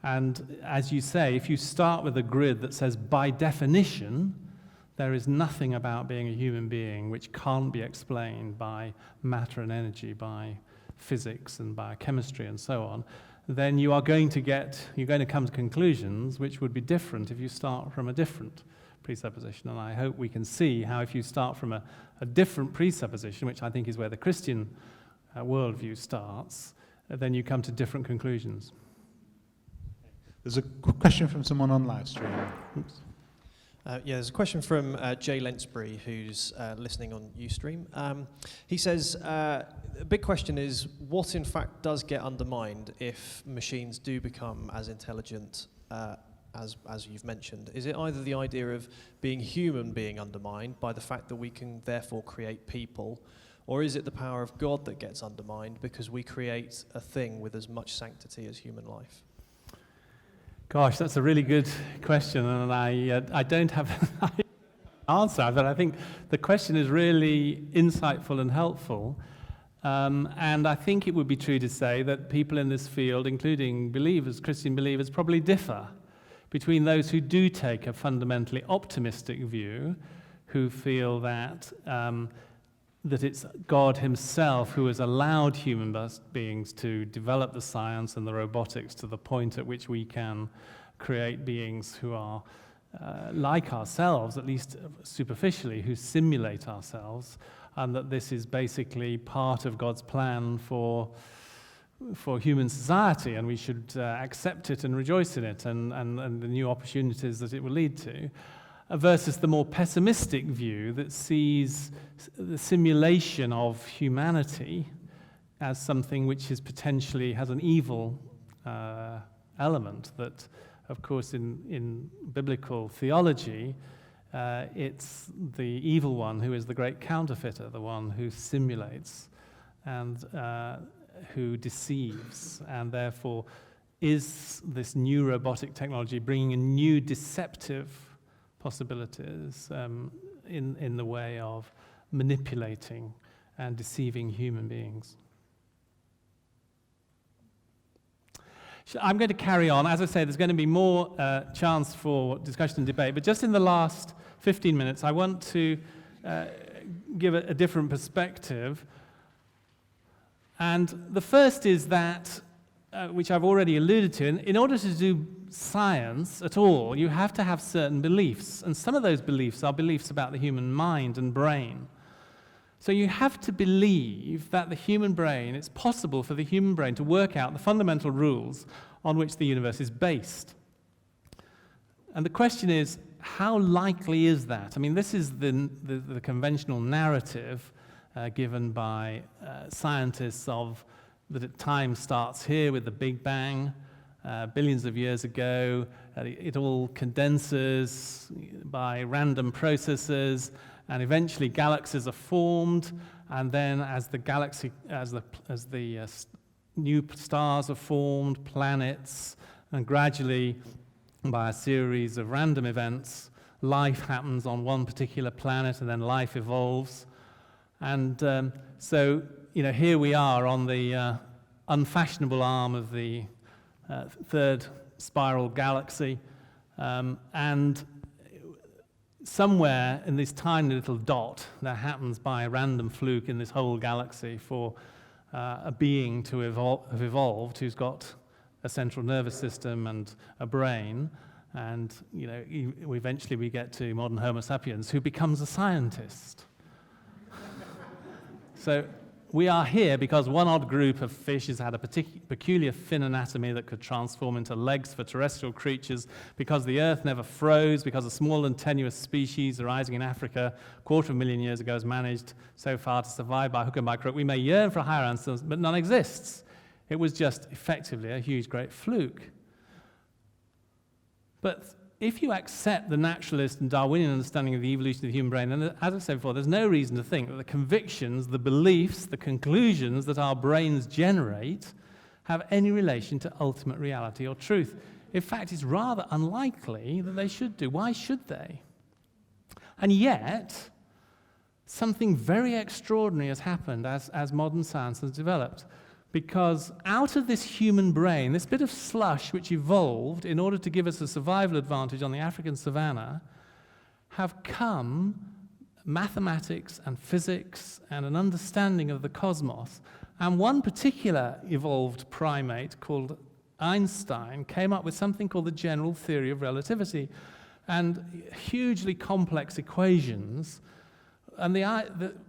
and as you say, if you start with a grid that says by definition there is nothing about being a human being which can't be explained by matter and energy, by physics and biochemistry and so on, then you're going to come to conclusions which would be different if you start from a different presupposition. And I hope we can see how if you start from a different presupposition, which I think is where the Christian worldview starts, then you come to different conclusions. There's a question from someone on live stream. Oops. There's a question from Jay Lensbury, who's listening on Ustream. He says, a big question is, what in fact does get undermined if machines do become as intelligent as you've mentioned? Is it either the idea of being human being undermined by the fact that we can therefore create people, or is it the power of God that gets undermined because we create a thing with as much sanctity as human life? Gosh, that's a really good question, and I don't have an answer, but I think the question is really insightful and helpful. And I think it would be true to say that people in this field, including believers, Christian believers, probably differ between those who do take a fundamentally optimistic view, who feel that that it's God himself who has allowed human beings to develop the science and the robotics to the point at which we can create beings who are like ourselves, at least superficially, who simulate ourselves, and that this is basically part of God's plan for human society, and we should accept it and rejoice in it, and the new opportunities that it will lead to, versus the more pessimistic view that sees the simulation of humanity as something which is potentially has an evil element that, of course, in biblical theology, it's the evil one who is the great counterfeiter, the one who simulates and who deceives, and therefore is this new robotic technology bringing in new deceptive possibilities in the way of manipulating and deceiving human beings. I'm going to carry on. As I say, there's going to be more chance for discussion and debate, but just in the last 15 minutes, I want to give a different perspective. And the first is that, which I've already alluded to, in order to do science at all, you have to have certain beliefs, and some of those beliefs are beliefs about the human mind and brain. So you have to believe that the human brain, it's possible for the human brain to work out the fundamental rules on which the universe is based. And the question is, how likely is that? I mean, this is the conventional narrative given by scientists of that time starts here with the Big Bang, billions of years ago. It all condenses by random processes, and eventually galaxies are formed, and then as the new stars are formed, planets, and gradually by a series of random events, life happens on one particular planet, and then life evolves. And so, here we are on the unfashionable arm of the third spiral galaxy, and somewhere in this tiny little dot that happens by a random fluke in this whole galaxy for a being to have evolved who's got a central nervous system and a brain, and eventually we get to modern Homo sapiens, who becomes a scientist. So we are here because one odd group of fish has had a peculiar fin anatomy that could transform into legs for terrestrial creatures, because the Earth never froze, because a small and tenuous species arising in Africa 250,000 years ago has managed so far to survive by hook and by crook. We may yearn for a higher ancestors, but none exists. It was just effectively a huge, great fluke. But if you accept the naturalist and Darwinian understanding of the evolution of the human brain, then, as I said before, there's no reason to think that the convictions, the beliefs, the conclusions that our brains generate have any relation to ultimate reality or truth. In fact, it's rather unlikely that they should do. Why should they? And yet, something very extraordinary has happened as modern science has developed. Because out of this human brain, this bit of slush which evolved in order to give us a survival advantage on the African savannah, have come mathematics and physics and an understanding of the cosmos. And one particular evolved primate called Einstein came up with something called the general theory of relativity, and hugely complex equations. And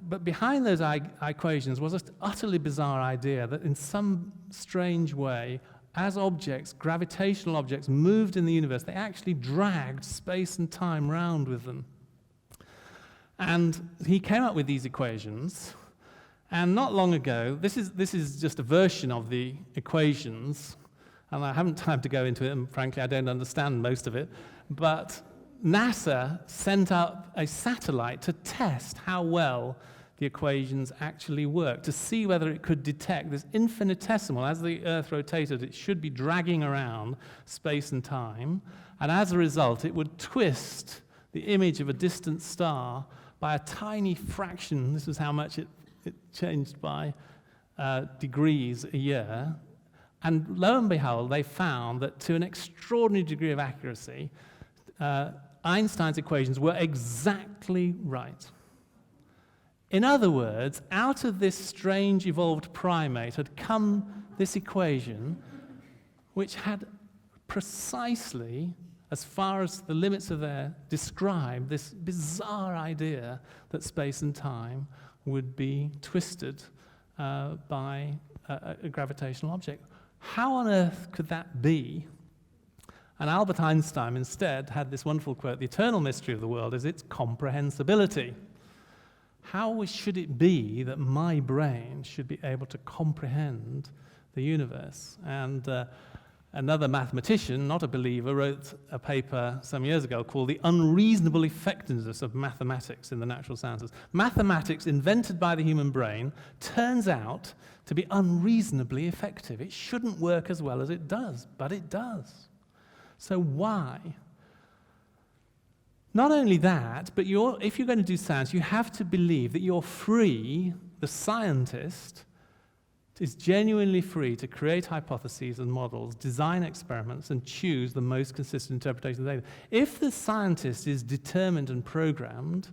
but behind those equations was an utterly bizarre idea that in some strange way, as objects, gravitational objects, moved in the universe, they actually dragged space and time round with them. And he came up with these equations, and not long ago, this is just a version of the equations, And I haven't time to go into it, and frankly, I don't understand most of it. But NASA sent up a satellite to test how well the equations actually work, to see whether it could detect this infinitesimal, as the Earth rotated, it should be dragging around space and time, and as a result, it would twist the image of a distant star by a tiny fraction. This is how much it changed by degrees a year. And lo and behold, they found that to an extraordinary degree of accuracy, Einstein's equations were exactly right. In other words, out of this strange evolved primate had come this equation which had precisely, as far as the limits of there, described this bizarre idea that space and time would be twisted by a gravitational object. How on earth could that be? And Albert Einstein instead had this wonderful quote, "The eternal mystery of the world is its comprehensibility." How should it be that my brain should be able to comprehend the universe? And another mathematician, not a believer, wrote a paper some years ago called "The Unreasonable Effectiveness of Mathematics in the Natural Sciences." Mathematics invented by the human brain turns out to be unreasonably effective. It shouldn't work as well as it does, but it does. So why? Not only that, but if you're going to do science, you have to believe that you're free, the scientist is genuinely free to create hypotheses and models, design experiments, and choose the most consistent interpretation of the data. If the scientist is determined and programmed,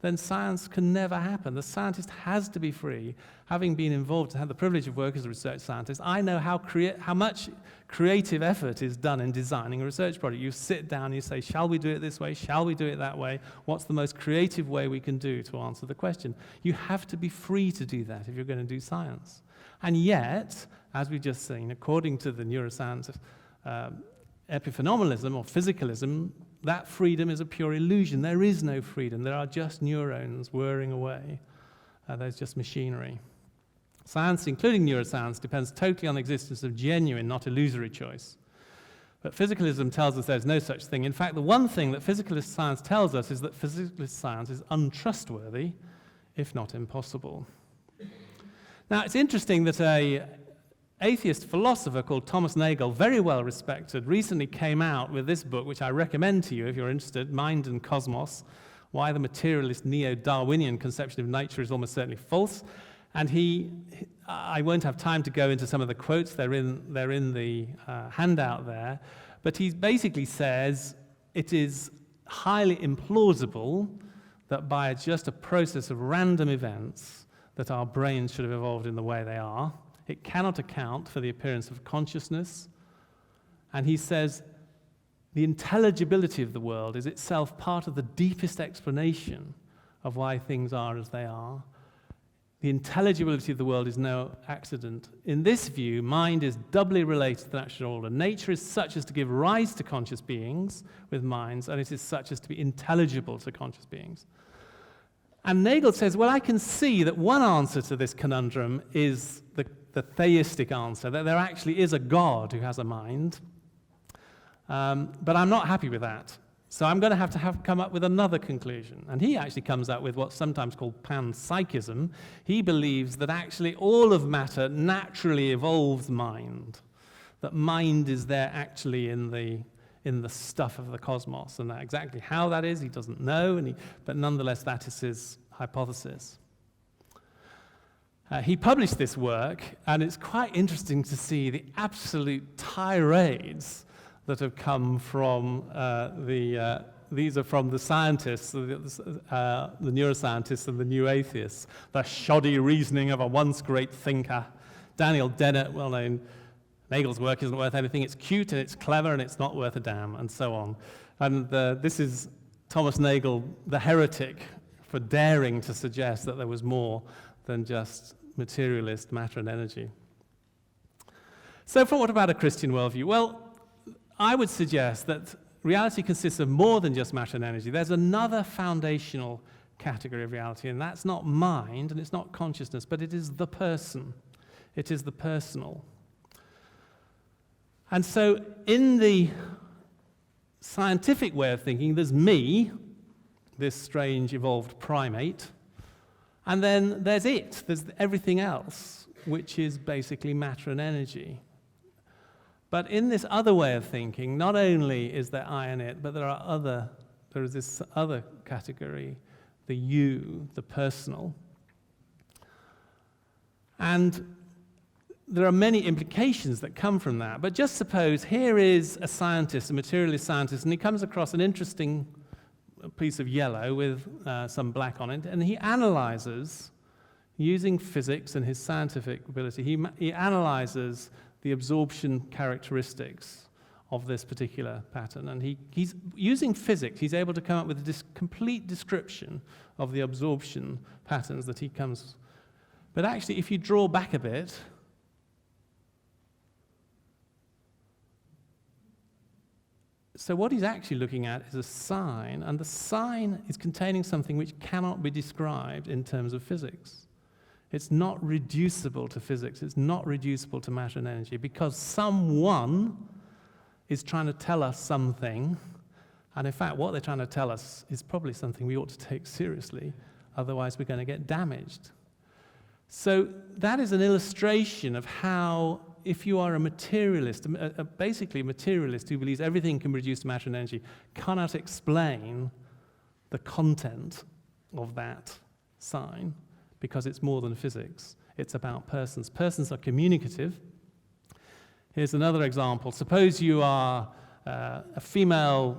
then science can never happen. The scientist has to be free. Having been involved and had the privilege of working as a research scientist, I know how much creative effort is done in designing a research project. You sit down and you say, shall we do it this way? Shall we do it that way? What's the most creative way we can do to answer the question? You have to be free to do that if you're going to do science. And yet, as we've just seen, according to the neuroscience, epiphenomenalism or physicalism, that freedom is a pure illusion. There is no freedom. There are just neurons whirring away. There's just machinery. Science, including neuroscience, depends totally on the existence of genuine, not illusory choice. But physicalism tells us there's no such thing. In fact, the one thing that physicalist science tells us is that physicalist science is untrustworthy, if not impossible. Now, it's interesting that an atheist philosopher called Thomas Nagel, very well respected, recently came out with this book, which I recommend to you if you're interested, Mind and Cosmos, Why the Materialist Neo-Darwinian Conception of Nature is Almost Certainly False. And I won't have time to go into some of the quotes, they're in the handout there, but he basically says it is highly implausible that by just a process of random events that our brains should have evolved in the way they are. It cannot account for the appearance of consciousness. And he says the intelligibility of the world is itself part of the deepest explanation of why things are as they are. The intelligibility of the world is no accident. In this view, mind is doubly related to the natural order. Nature is such as to give rise to conscious beings with minds, and it is such as to be intelligible to conscious beings. And Nagel says, well, I can see that one answer to this conundrum is the theistic answer, that there actually is a God who has a mind. But I'm not happy with that. So I'm going to have come up with another conclusion. And he actually comes up with what's sometimes called panpsychism. He believes that actually all of matter naturally evolves mind, that mind is there actually in the stuff of the cosmos. And exactly how that is, he doesn't know, but nonetheless, that is his hypothesis. He published this work, and it's quite interesting to see the absolute tirades that have come from these are from the scientists, the neuroscientists and the new atheists, the shoddy reasoning of a once great thinker. Daniel Dennett, well known, Nagel's work isn't worth anything, it's cute and it's clever and it's not worth a damn, and so on. And this is Thomas Nagel, the heretic, for daring to suggest that there was more than just materialist matter and energy. So what about a Christian worldview? Well, I would suggest that reality consists of more than just matter and energy. There's another foundational category of reality, and that's not mind, and it's not consciousness, but it is the person. It is the personal. And so in the scientific way of thinking, there's me, this strange evolved primate, and then there's it, there's everything else, which is basically matter and energy. But in this other way of thinking, not only is there I and it, but there is this other category, the you, the personal. And there are many implications that come from that. But just suppose here is a scientist, a materialist scientist, and he comes across an interesting piece of yellow with some black on it, and he analyzes, using physics and his scientific ability, he analyzes the absorption characteristics of this particular pattern. And he's using physics, he's able to come up with a complete description of the absorption patterns that he comes. But actually, if you draw back a bit, so what he's actually looking at is a sign, and the sign is containing something which cannot be described in terms of physics. It's not reducible to physics, it's not reducible to matter and energy, because someone is trying to tell us something, and in fact what they're trying to tell us is probably something we ought to take seriously, otherwise we're going to get damaged. So that is an illustration of how, if you are a materialist, basically a materialist who believes everything can be reduced to matter and energy, cannot explain the content of that sign, because it's more than physics. It's about persons. Persons are communicative. Here's another example. Suppose you are a female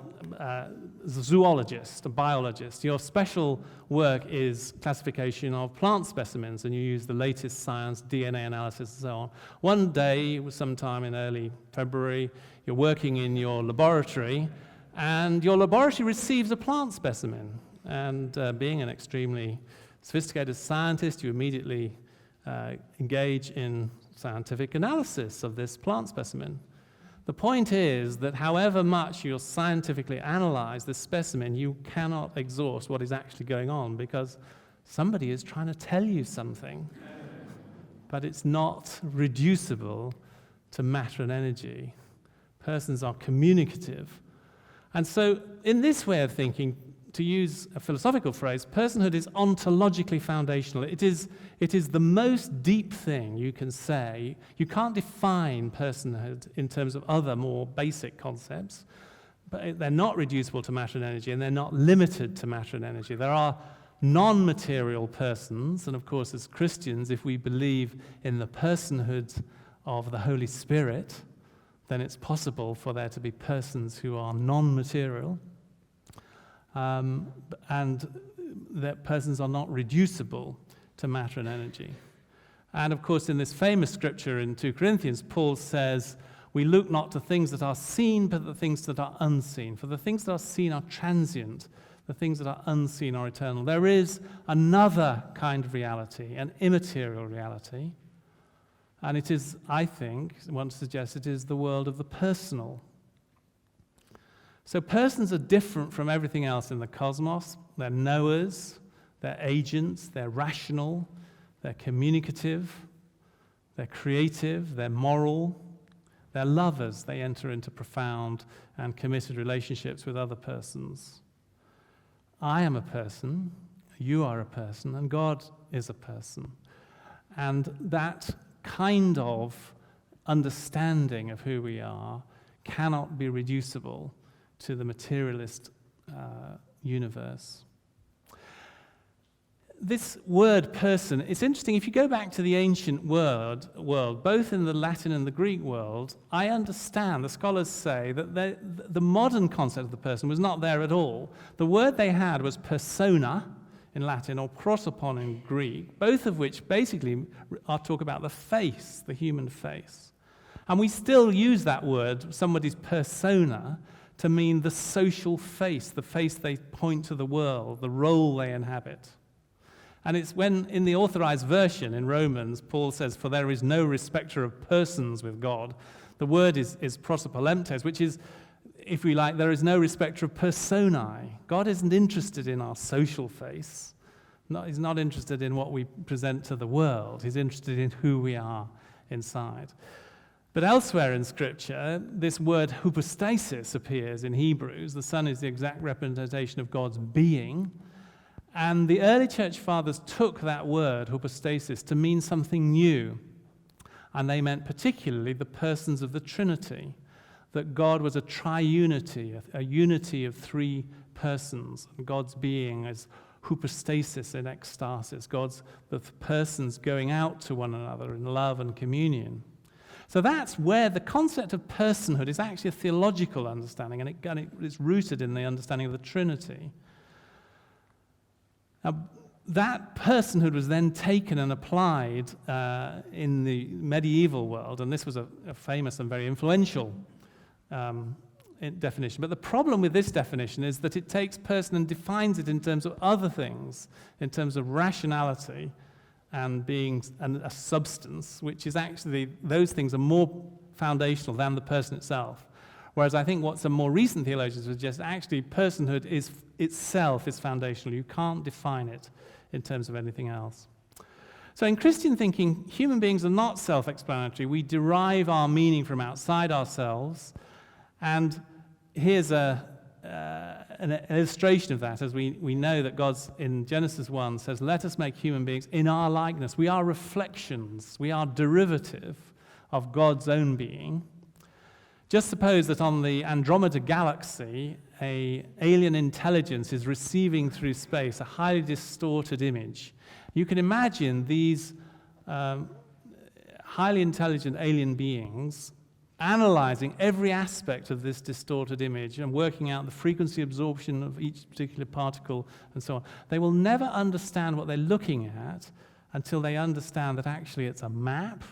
zoologist, a biologist. Your special work is classification of plant specimens, and you use the latest science, DNA analysis, and so on. One day, it was sometime in early February, you're working in your laboratory, and your laboratory receives a plant specimen. And being an extremely sophisticated scientist, you immediately engage in scientific analysis of this plant specimen. The point is that however much you scientifically analyze this specimen, you cannot exhaust what is actually going on, because somebody is trying to tell you something, but it's not reducible to matter and energy. Persons are communicative. And so in this way of thinking, to use a philosophical phrase, personhood is ontologically foundational. It is the most deep thing you can say. You can't define personhood in terms of other more basic concepts, but they're not reducible to matter and energy, and they're not limited to matter and energy. There are non-material persons, and of course as Christians, if we believe in the personhood of the Holy Spirit, then it's possible for there to be persons who are non-material, and that persons are not reducible to matter and energy. And of course, in this famous scripture in 2 Corinthians, Paul says, we look not to things that are seen, but the things that are unseen. For the things that are seen are transient, the things that are unseen are eternal. There is another kind of reality, an immaterial reality, and it is, I think, one suggests it is the world of the personal. So persons are different from everything else in the cosmos. They're knowers, they're agents, they're rational, they're communicative, they're creative, they're moral, they're lovers. They enter into profound and committed relationships with other persons. I am a person, you are a person, and God is a person. And that kind of understanding of who we are cannot be reducible to the materialist universe. This word person, it's interesting, if you go back to the ancient world, both in the Latin and the Greek world, I understand, the scholars say, that the modern concept of the person was not there at all. The word they had was persona in Latin or prosopon in Greek, both of which basically talk about the face, the human face. And we still use that word, somebody's persona, to mean the social face, the face they point to the world, the role they inhabit. And it's when, in the authorized version in Romans, Paul says, for there is no respecter of persons with God. The word is prosopolemptes, which is, if we like, there is no respecter of personae. God isn't interested in our social face. He's not interested in what we present to the world. He's interested in who we are inside. But elsewhere in Scripture, this word hypostasis appears in Hebrews. The Son is the exact representation of God's being. And the early church fathers took that word, hypostasis, to mean something new. And they meant particularly the persons of the Trinity, that God was a triunity, a unity of three persons. And God's being is hypostasis in ecstasis, the persons going out to one another in love and communion. So that's where the concept of personhood is actually a theological understanding, and it's rooted in the understanding of the Trinity. Now, that personhood was then taken and applied in the medieval world, and this was a famous and very influential definition. But the problem with this definition is that it takes person and defines it in terms of other things, in terms of rationality and being a substance, which is actually, those things are more foundational than the person itself. Whereas I think what some more recent theologians suggest, actually personhood is itself is foundational. You can't define it in terms of anything else. So in Christian thinking, human beings are not self-explanatory. We derive our meaning from outside ourselves. And here's an illustration of that, as we know that God in Genesis 1 says, let us make human beings in our likeness. We are reflections. We are derivative of God's own being. Just suppose that on the Andromeda galaxy, an alien intelligence is receiving through space a highly distorted image. You can imagine these highly intelligent alien beings analyzing every aspect of this distorted image and working out the frequency absorption of each particular particle and so on. They will never understand what they're looking at until they understand that actually it's a map,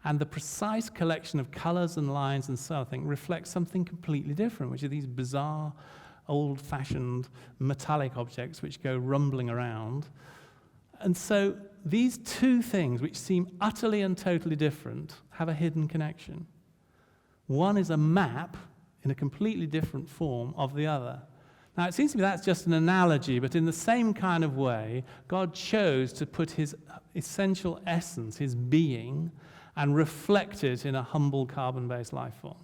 and the precise collection of colors and lines and so on reflects something completely different, which are these bizarre, old-fashioned metallic objects which go rumbling around. And so these two things, which seem utterly and totally different, have a hidden connection. One is a map in a completely different form of the other. Now, it seems to me that's just an analogy, but in the same kind of way, God chose to put his essential essence, his being, and reflect it in a humble carbon-based life form.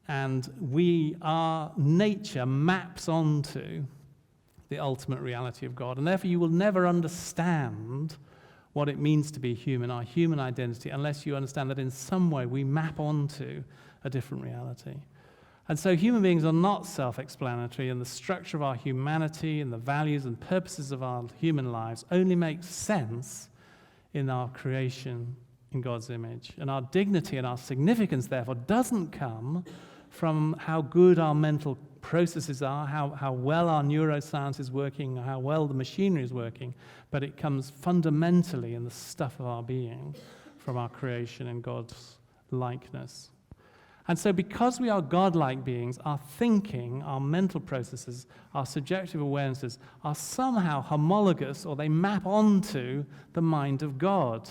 And our nature maps onto the ultimate reality of God. And therefore, you will never understand what it means to be human, our human identity, unless you understand that in some way we map onto a different reality. And so human beings are not self-explanatory, and the structure of our humanity and the values and purposes of our human lives only makes sense in our creation in God's image. And our dignity and our significance, therefore, doesn't come from how good our mental processes are, how well our neuroscience is working, how well the machinery is working, but it comes fundamentally in the stuff of our being from our creation in God's likeness. And so because we are God-like beings, our thinking, our mental processes, our subjective awarenesses are somehow homologous, or they map onto the mind of God.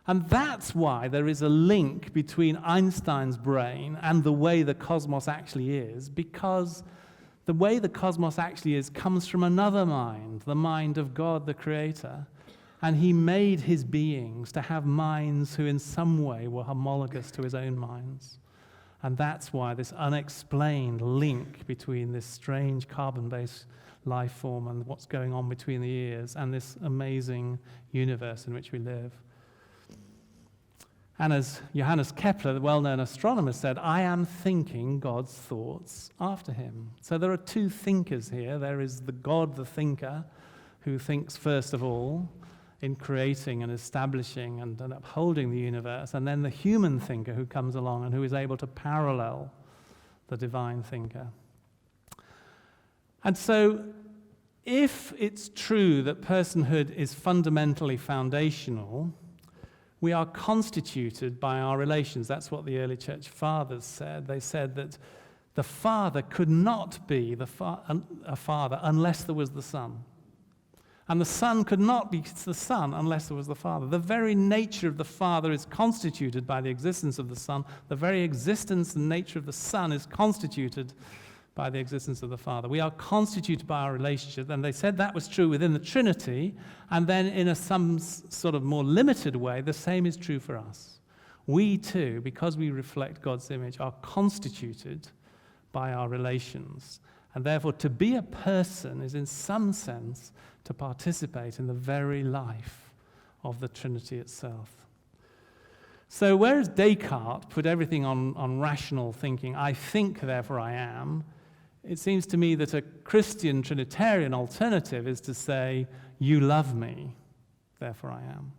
And that's why there is a link between Einstein's brain and the way the cosmos actually is, because the way the cosmos actually is comes from another mind, the mind of God, the Creator. And he made his beings to have minds who in some way were homologous to his own minds. And that's why this unexplained link between this strange carbon-based life form and what's going on between the ears and this amazing universe in which we live. And as Johannes Kepler, the well-known astronomer, said, I am thinking God's thoughts after him. So there are two thinkers here. There is the God, the thinker, who thinks first of all in creating and establishing and upholding the universe, and then the human thinker who comes along and who is able to parallel the divine thinker. And so if it's true that personhood is fundamentally foundational, we are constituted by our relations. That's what the early church fathers said. They said that the Father could not be a father unless there was the Son. And the Son could not be the Son unless there was the Father. The very nature of the Father is constituted by the existence of the Son. The very existence and nature of the Son is constituted by the existence of the Father. We are constituted by our relationship, and they said that was true within the Trinity, and then in some sort of more limited way, the same is true for us. we too, because we reflect God's image, are constituted by our relations. And therefore, to be a person is in some sense to participate in the very life of the Trinity itself. So whereas Descartes put everything on rational thinking, I think, therefore I am, it seems to me that a Christian Trinitarian alternative is to say, you love me, therefore I am.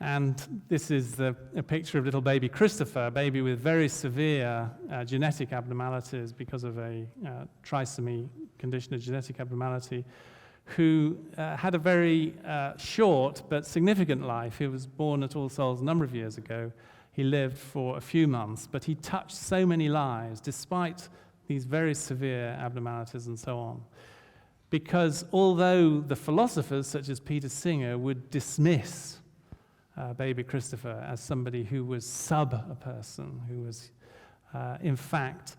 And this is a picture of little baby Christopher, a baby with very severe genetic abnormalities because of a trisomy condition, a genetic abnormality, who had a very short but significant life. He was born at All Souls a number of years ago. He lived for a few months, but he touched so many lives despite these very severe abnormalities and so on. Because although the philosophers, such as Peter Singer, would dismiss baby Christopher as somebody who was sub a person, who was, in fact,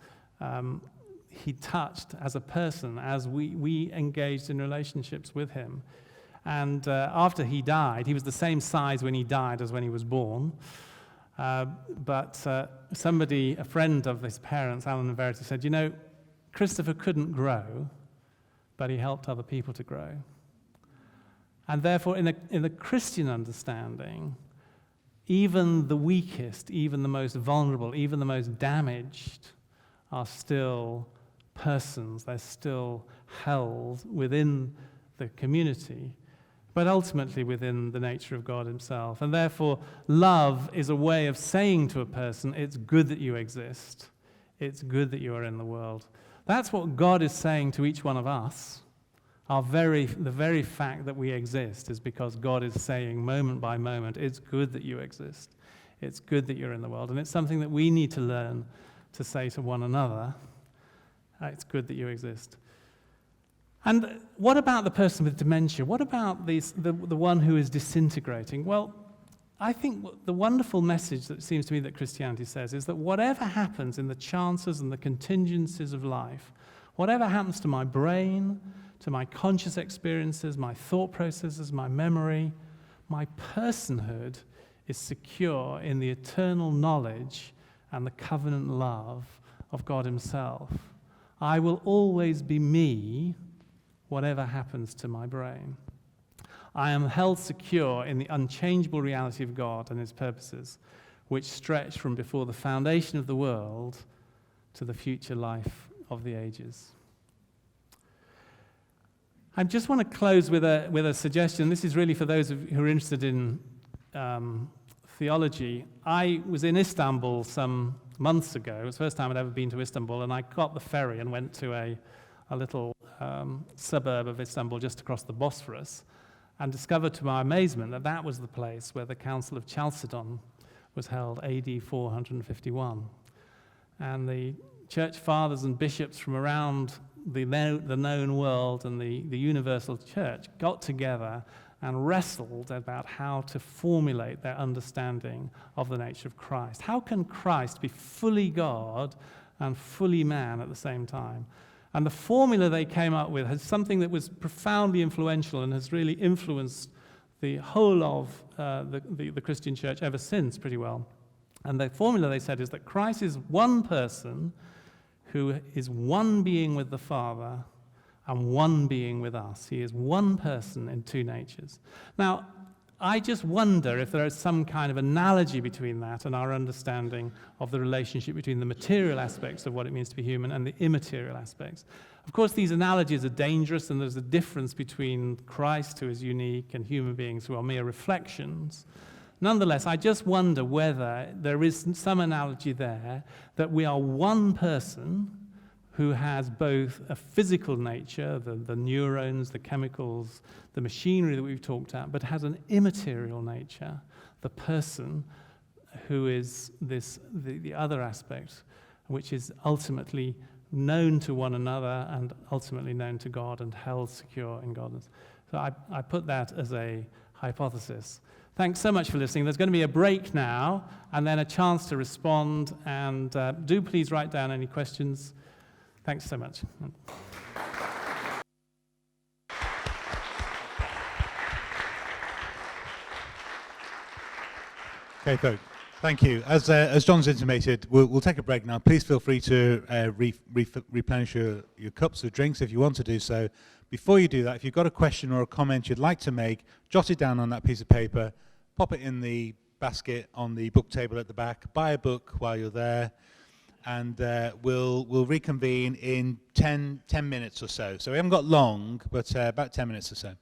he touched as a person as we engaged in relationships with him. And after he died, he was the same size when he died as when he was born. But somebody, a friend of his parents, Alan and Verity, said, you know, Christopher couldn't grow, but he helped other people to grow. And therefore, in the Christian understanding, even the weakest, even the most vulnerable, even the most damaged are still persons. They're still held within the community, but ultimately within the nature of God himself. And therefore, love is a way of saying to a person, it's good that you exist. It's good that you are in the world. That's what God is saying to each one of us. The very fact that we exist is because God is saying moment by moment, it's good that you exist. It's good that you're in the world. And it's something that we need to learn to say to one another, it's good that you exist. And what about the person with dementia? What about the one who is disintegrating? Well, I think the wonderful message that seems to me that Christianity says is that whatever happens in the chances and the contingencies of life, whatever happens to my brain, to my conscious experiences, my thought processes, my memory, my personhood is secure in the eternal knowledge and the covenant love of God himself. I will always be me, whatever happens to my brain. I am held secure in the unchangeable reality of God and his purposes, which stretch from before the foundation of the world to the future life of the ages. I just want to close with a suggestion. This is really for those who are interested in theology. I was in Istanbul some months ago. It was the first time I'd ever been to Istanbul, and I got the ferry and went to a little suburb of Istanbul just across the Bosphorus, and discovered to my amazement that that was the place where the Council of Chalcedon was held, AD 451. And the church fathers and bishops from around the known world and the universal church got together and wrestled about how to formulate their understanding of the nature of Christ. How can Christ be fully God and fully man at the same time? And the formula they came up with has something that was profoundly influential and has really influenced the whole of the Christian church ever since pretty well. And the formula, they said, is that Christ is one person who is one being with the Father and one being with us. He is one person in two natures. Now, I just wonder if there is some kind of analogy between that and our understanding of the relationship between the material aspects of what it means to be human and the immaterial aspects. Of course, these analogies are dangerous, and there's a difference between Christ, who is unique, and human beings who are mere reflections. Nonetheless, I just wonder whether there is some analogy there that we are one person who has both a physical nature, the neurons, the chemicals, the machinery that we've talked about, but has an immaterial nature, the person who is the other aspect, which is ultimately known to one another and ultimately known to God and held secure in God. So I put that as a hypothesis. Thanks so much for listening. There's going to be a break now and then a chance to respond, and do please write down any questions. Thanks so much. Okay, folks. Thank you. As John's intimated, we'll take a break now. Please feel free to replenish your cups of drinks if you want to do so. Before you do that, if you've got a question or a comment you'd like to make, jot it down on that piece of paper, pop it in the basket on the book table at the back, buy a book while you're there, and we'll reconvene in 10 minutes or so. So we haven't got long, but about 10 minutes or so.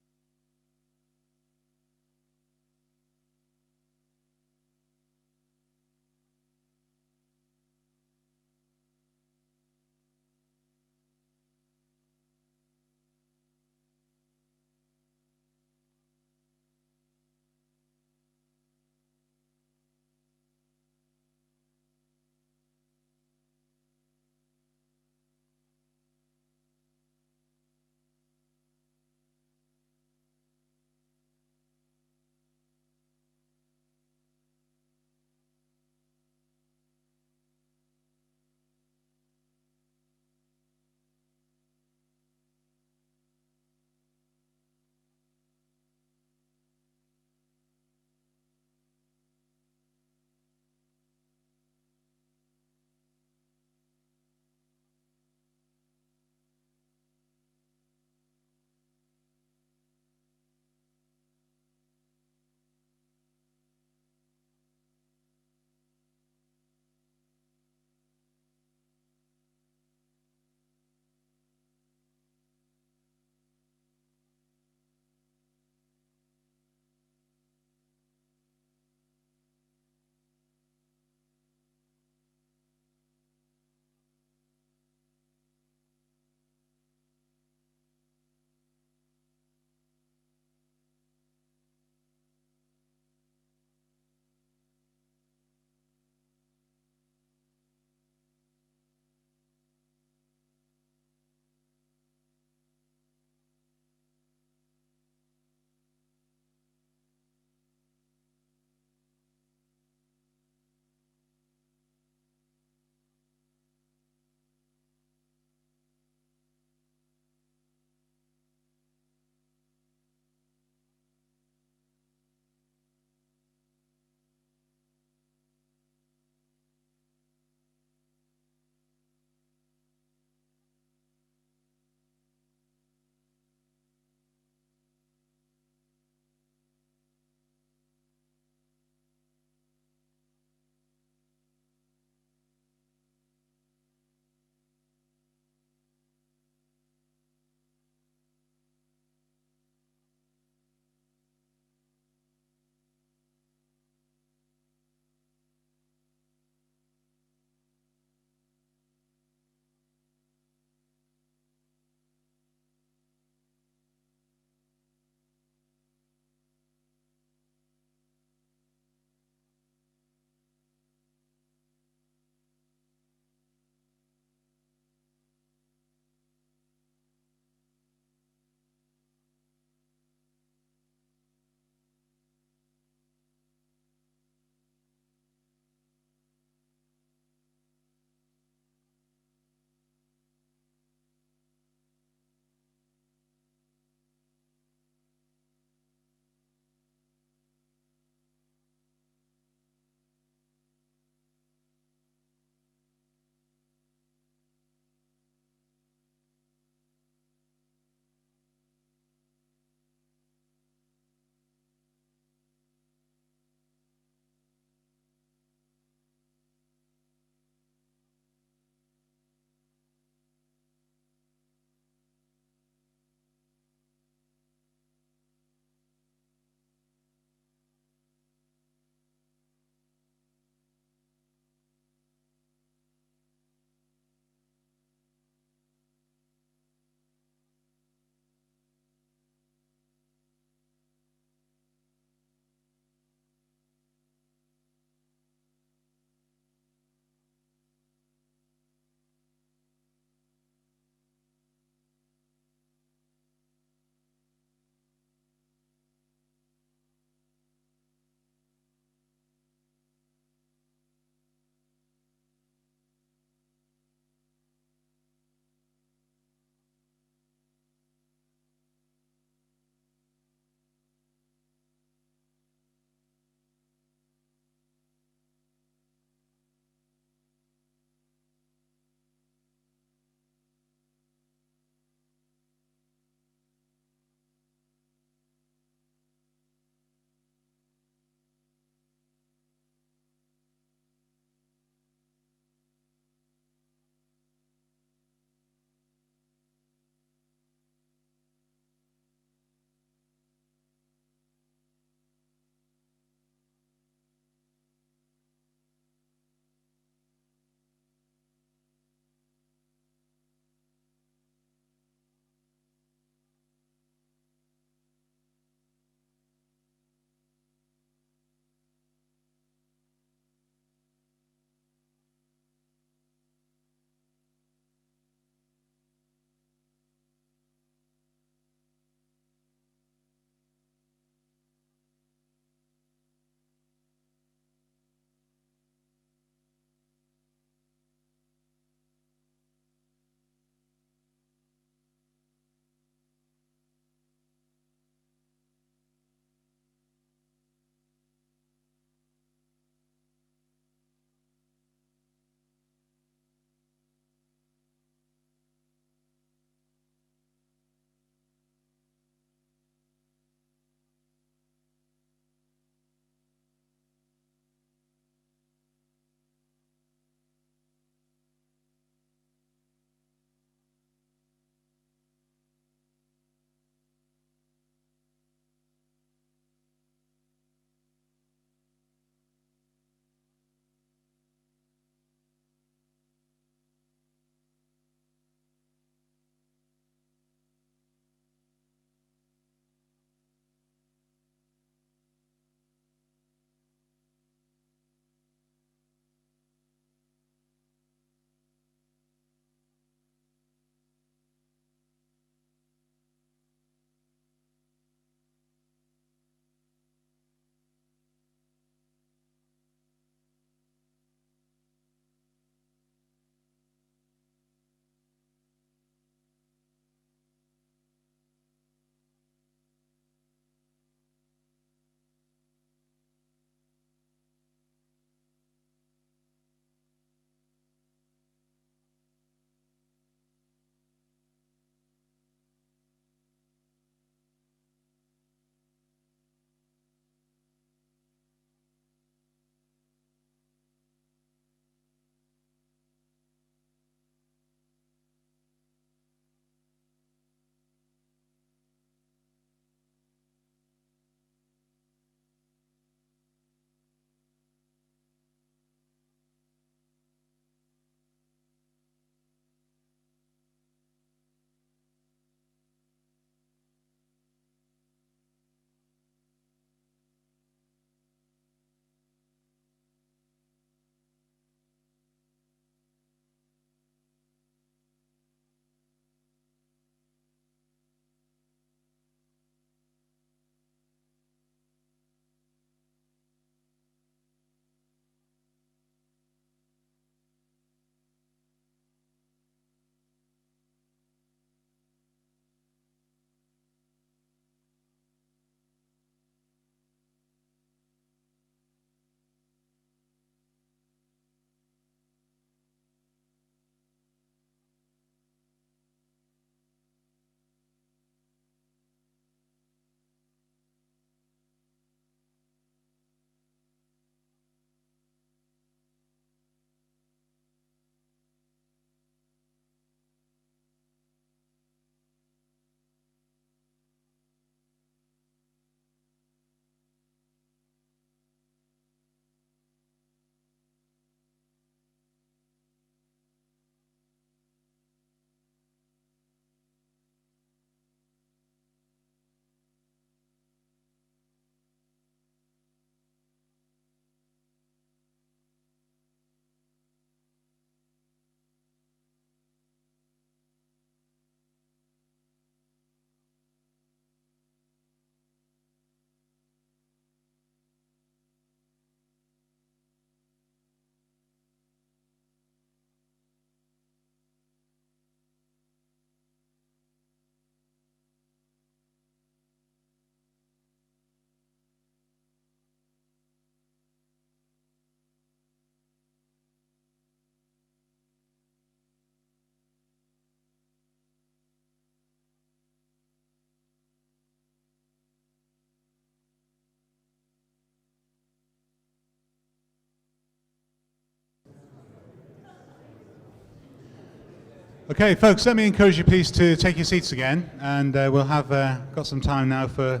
Okay, folks, let me encourage you please to take your seats again, and we'll have got some time now for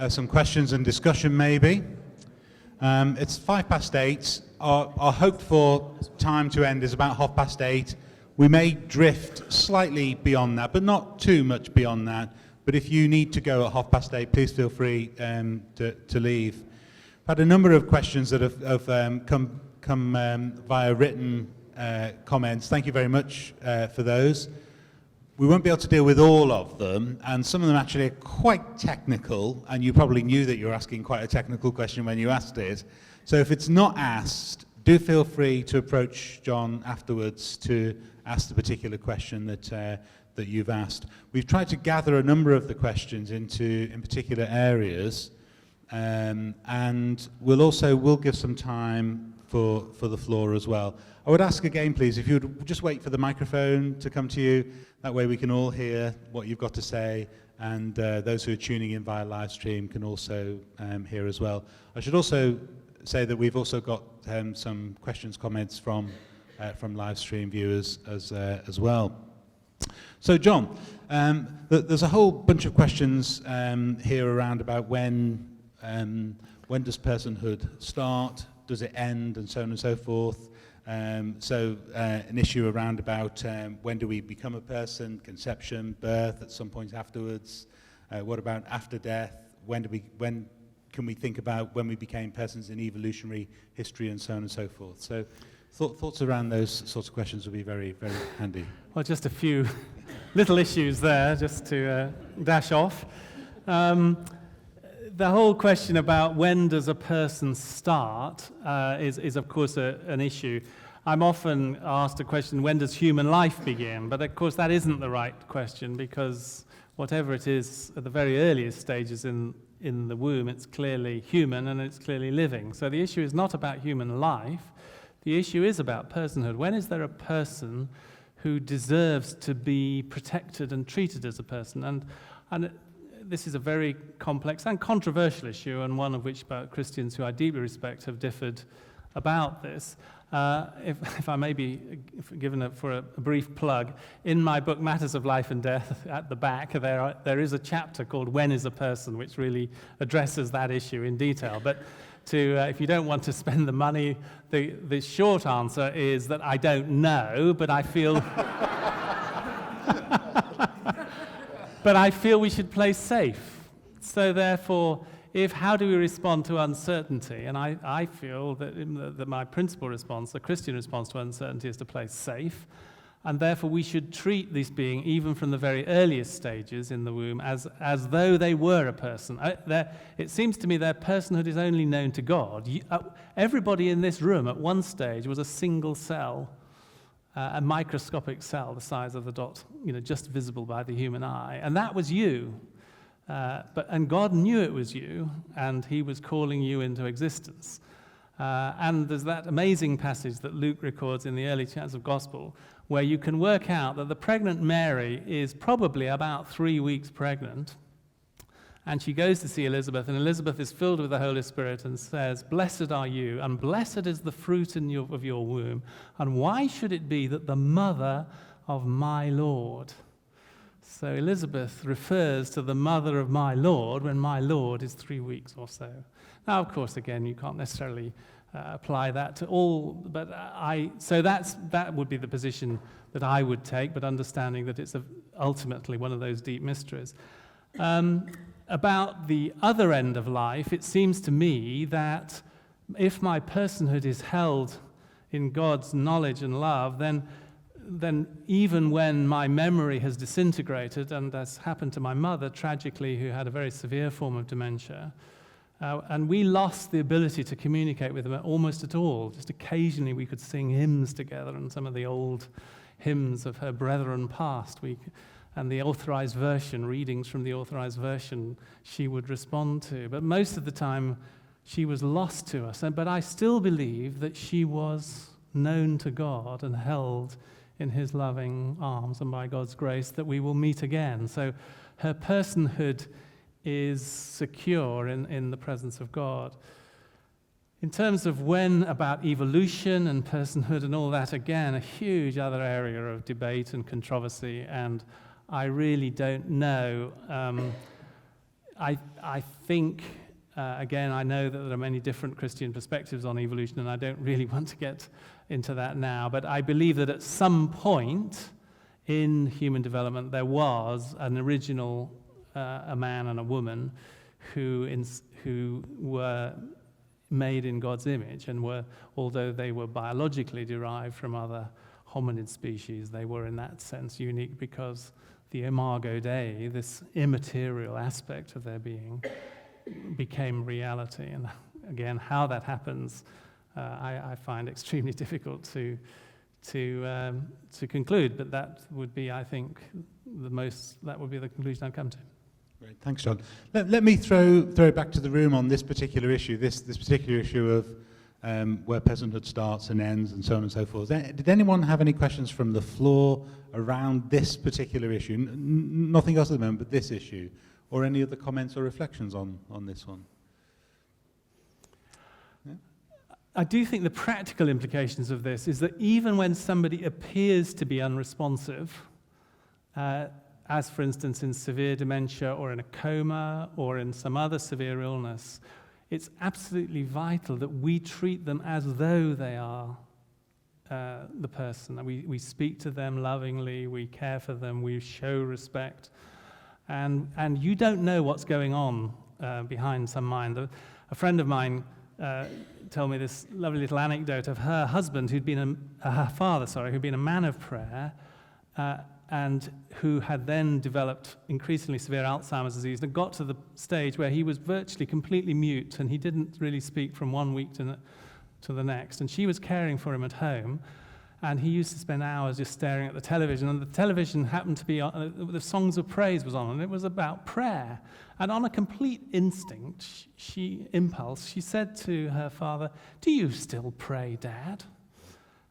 some questions and discussion maybe. It's 8:05. Our hoped for time to end is about 8:30. We may drift slightly beyond that, but not too much beyond that. But if you need to go at 8:30, please feel free to leave. I've had a number of questions that have come via written comments. Thank you very much for those. We won't be able to deal with all of them, and some of them actually are quite technical, and you probably knew that you were asking quite a technical question when you asked it. So if it's not asked, do feel free to approach John afterwards to ask the particular question that you've asked. We've tried to gather a number of the questions in particular areas, and we'll give some time for the floor as well. I would ask again, please, if you would just wait for the microphone to come to you. That way we can all hear what you've got to say, and those who are tuning in via live stream can also hear as well. I should also say that we've also got some questions, comments from live stream viewers as well. So, John, there's a whole bunch of questions here around about when does personhood start, does it end, and so on and so forth. An issue around about when do we become a person, conception, birth, at some point afterwards. What about after death? When can we think about when we became persons in evolutionary history, and so on and so forth? So thoughts around those sorts of questions would be very, very handy. Well, just a few little issues there, just to dash off. The whole question about when does a person start is of course an issue. I'm often asked a question, when does human life begin? But of course that isn't the right question, because whatever it is at the very earliest stages in the womb, it's clearly human and it's clearly living. So the issue is not about human life. The issue is about personhood. When is there a person who deserves to be protected and treated as a person? And this is a very complex and controversial issue, and one of which Christians who I deeply respect have differed about this. If I may be given for a brief plug, in my book Matters of Life and Death, at the back there is a chapter called When is a Person, which really addresses that issue in detail. But if you don't want to spend the money, the short answer is that I don't know, but I feel but I feel we should play safe. So therefore, how do we respond to uncertainty? And I feel that my principal response, the Christian response to uncertainty, is to play safe. And therefore we should treat this being, even from the very earliest stages in the womb, as though they were a person. It seems to me their personhood is only known to God. Everybody in this room at one stage was a single cell, a microscopic cell the size of the dot, just visible by the human eye. And that was you. And God knew it was you, and he was calling you into existence. And there's that amazing passage that Luke records in the early chapters of Gospel, where you can work out that the pregnant Mary is probably about 3 weeks pregnant, and she goes to see Elizabeth, and Elizabeth is filled with the Holy Spirit and says, "Blessed are you, and blessed is the fruit of your womb, and why should it be that the mother of my Lord?" So Elizabeth refers to the mother of my Lord when my Lord is 3 weeks or so. Now, of course, again, you can't necessarily apply that to all, but that would be the position that I would take, but understanding that it's ultimately one of those deep mysteries. About the other end of life, it seems to me that if my personhood is held in God's knowledge and love, then even when my memory has disintegrated, and that's happened to my mother, tragically, who had a very severe form of dementia, and we lost the ability to communicate with them almost at all. Just occasionally we could sing hymns together, and some of the old hymns of her brethren past, and the authorized version, readings from the authorized version, she would respond to. But most of the time, she was lost to us. But I still believe that she was known to God and held in his loving arms, and by God's grace that we will meet again. So her personhood is secure in the presence of God. In terms of when about evolution and personhood and all that, again, a huge other area of debate and controversy, and I really don't know. I think, again, I know that there are many different Christian perspectives on evolution, and I don't really want to get into that now, but I believe that at some point in human development there was an original, a man and a woman who were made in God's image, and were, although they were biologically derived from other hominid species, they were in that sense unique because the imago Dei, this immaterial aspect of their being, became reality. And again, how that happens, I find extremely difficult to conclude. But that would be, I think, that would be the conclusion I'd come to. Great, thanks, John. Let me throw it back to the room on this particular issue, this particular issue of where personhood starts and ends and so on and so forth. Did anyone have any questions from the floor around this particular issue? Nothing else at the moment, but this issue, or any other comments or reflections on this one? Yeah? I do think the practical implications of this is that even when somebody appears to be unresponsive, as for instance in severe dementia or in a coma or in some other severe illness, it's absolutely vital that we treat them as though they are the person. We speak to them lovingly, we care for them, we show respect. And you don't know what's going on behind some mind. A friend of mine told me this lovely little anecdote of her husband, her father, who'd been a man of prayer, and who had then developed increasingly severe Alzheimer's disease, and got to the stage where he was virtually completely mute, and he didn't really speak from one week to the next. And she was caring for him at home, and he used to spend hours just staring at the television, and the television happened to be on, the Songs of Praise was on, and it was about prayer. And on a complete instinct, she said to her father, "Do you still pray, Dad?"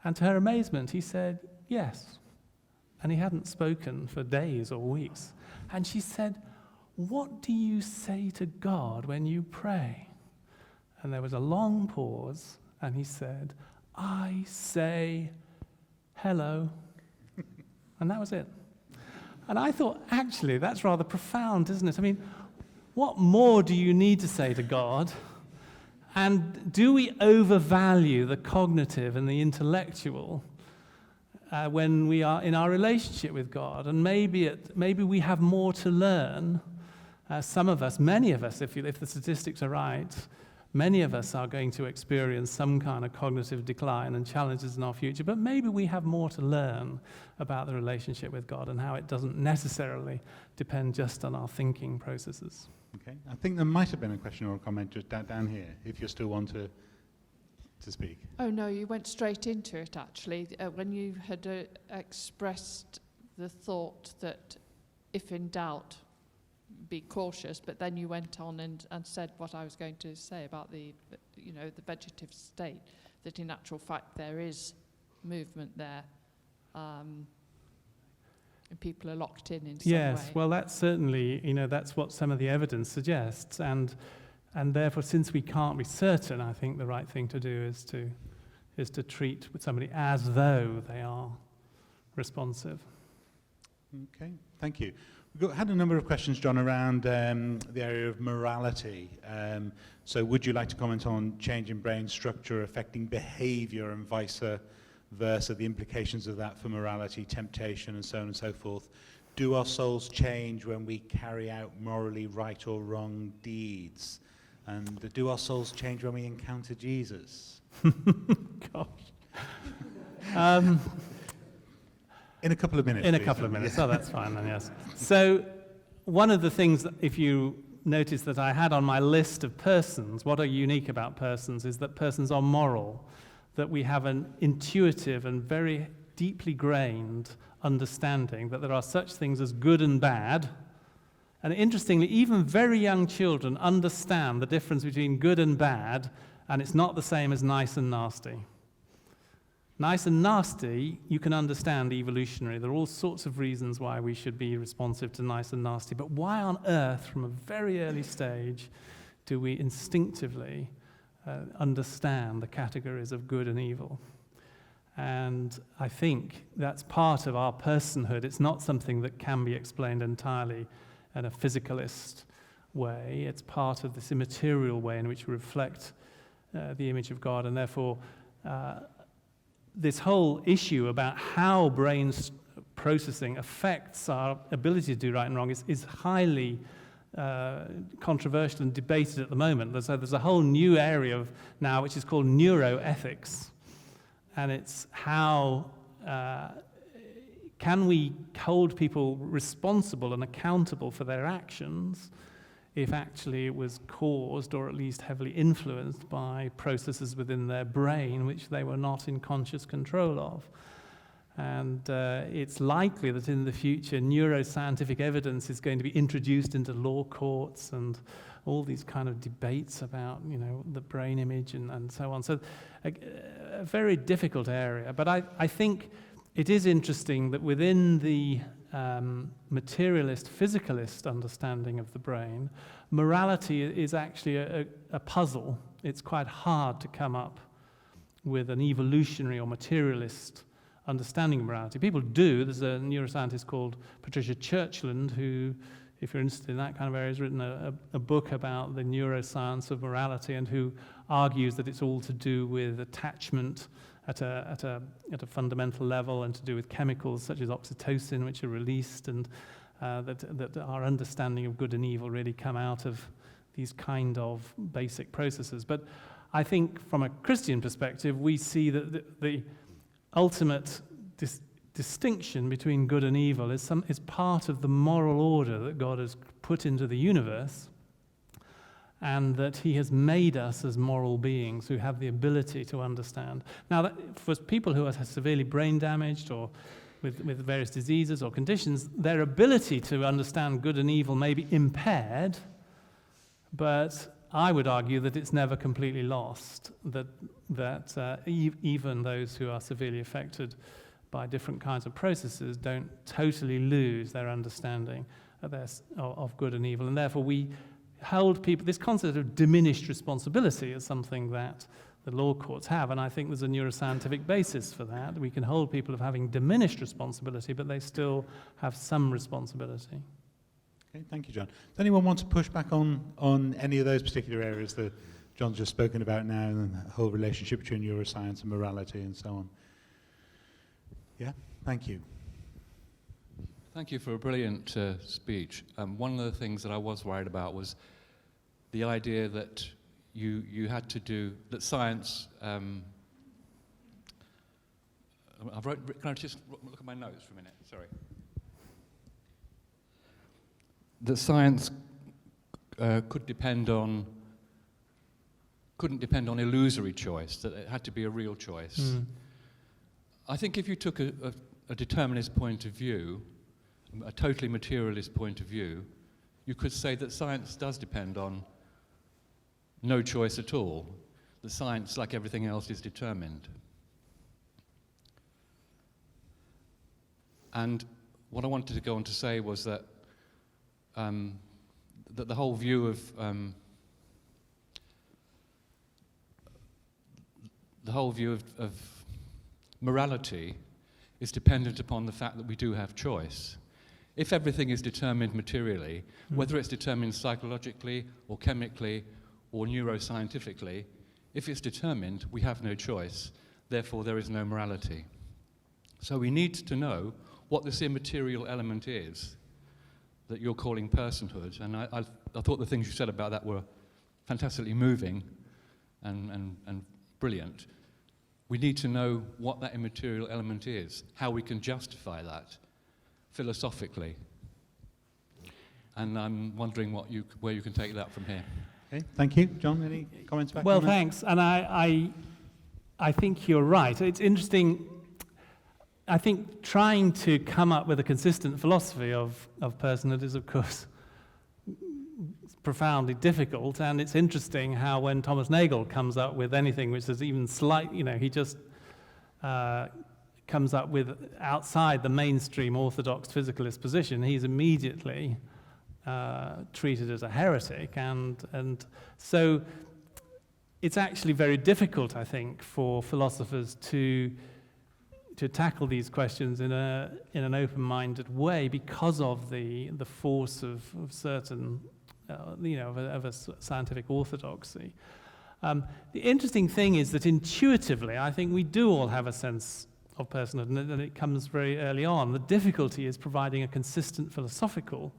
And to her amazement, he said, "Yes." And he hadn't spoken for days or weeks. And she said, "What do you say to God when you pray?" And there was a long pause, and he said, "I say hello." And that was it. And I thought, actually, that's rather profound, isn't it? I mean, what more do you need to say to God? And do we overvalue the cognitive and the intellectual when we are in our relationship with God? And maybe we have more to learn. Some of us, many of us, if the statistics are right, many of us are going to experience some kind of cognitive decline and challenges in our future, but maybe we have more to learn about the relationship with God and how it doesn't necessarily depend just on our thinking processes. Okay, I think there might have been a question or a comment just down here, if you still want to speak. Oh no, you went straight into it actually. When you had expressed the thought that if in doubt, be cautious, but then you went on and said what I was going to say about the vegetative state, that in actual fact there is movement there, and people are locked in some way. Yes, well that's certainly, that's what some of the evidence suggests, and therefore, since we can't be certain, I think the right thing to do is to treat somebody as though they are responsive. Okay, thank you. We've had a number of questions, John, around the area of morality. So would you like to comment on change in brain structure affecting behavior and vice versa, the implications of that for morality, temptation, and so on and so forth? Do our souls change when we carry out morally right or wrong deeds? And do our souls change when we encounter Jesus? Gosh. In a couple of minutes. In a please. couple of minutes. Oh, that's fine then, yes. So one of the things, that if you notice that I had on my list of persons, what are unique about persons is that persons are moral, that we have an intuitive and very deeply grained understanding that there are such things as good and bad. And interestingly, even very young children understand the difference between good and bad, and it's not the same as nice and nasty. Nice and nasty, you can understand evolutionary. There are all sorts of reasons why we should be responsive to nice and nasty, but why on earth, from a very early stage, do we instinctively understand the categories of good and evil. And I think that's part of our personhood. It's not something that can be explained entirely in a physicalist way. It's part of this immaterial way in which we reflect the image of God, and therefore this whole issue about how brain processing affects our ability to do right and wrong is highly controversial and debated at the moment. There's a whole new area now which is called neuroethics, and it's how can we hold people responsible and accountable for their actions if actually it was caused or at least heavily influenced by processes within their brain which they were not in conscious control of. And it's likely that in the future neuroscientific evidence is going to be introduced into law courts and all these kind of debates about, the brain image and so on. So a very difficult area. But I think it is interesting that within the materialist, physicalist understanding of the brain, morality is actually a puzzle. It's quite hard to come up with an evolutionary or materialist understanding of morality. People do. There's a neuroscientist called Patricia Churchland who, if you're interested in that kind of area, has written a book about the neuroscience of morality and who argues that it's all to do with attachment at a fundamental level and to do with chemicals such as oxytocin, which are released, and that our understanding of good and evil really come out of these kind of basic processes. But I think from a Christian perspective, we see that the ultimate distinction between good and evil is part of the moral order that God has put into the universe, and that he has made us as moral beings who have the ability to understand. Now, for people who are severely brain damaged or with various diseases or conditions, their ability to understand good and evil may be impaired, but I would argue that it's never completely lost, that even those who are severely affected by different kinds of processes don't totally lose their understanding of good and evil, and therefore we hold people, this concept of diminished responsibility is something that the law courts have, and I think there's a neuroscientific basis for that. We can hold people of having diminished responsibility, but they still have some responsibility. Okay, thank you, John. Does anyone want to push back on any of those particular areas that John's just spoken about now, and the whole relationship between neuroscience and morality and so on? Yeah, thank you. Thank you for a brilliant speech. One of the things that I was worried about was the idea that you had to do, that science, can I just look at my notes for a minute? Sorry. That science couldn't depend on illusory choice, that it had to be a real choice. Mm. I think if you took a determinist point of view, a totally materialist point of view, you could say that science does depend on no choice at all. The science, like everything else, is determined. And what I wanted to go on to say was that that the whole view of morality is dependent upon the fact that we do have choice. If everything is determined materially, whether it's determined psychologically or chemically or neuroscientifically, if it's determined, we have no choice. Therefore, there is no morality. So we need to know what this immaterial element is that you're calling personhood. And I thought the things you said about that were fantastically moving and brilliant. We need to know what that immaterial element is, how we can justify that philosophically. And I'm wondering where you can take that from here. Okay, thank you. John, any comments back? Well, thanks. And I think you're right. It's interesting. I think trying to come up with a consistent philosophy of personhood is, of course, profoundly difficult, and it's interesting how when Thomas Nagel comes up with anything which is even slight, he just comes up with outside the mainstream orthodox physicalist position, he's immediately treated as a heretic, and so it's actually very difficult, I think, for philosophers to tackle these questions in an open-minded way because of the force of certain, of a scientific orthodoxy. The interesting thing is that intuitively, I think we do all have a sense of personhood, and it comes very early on. The difficulty is providing a consistent philosophical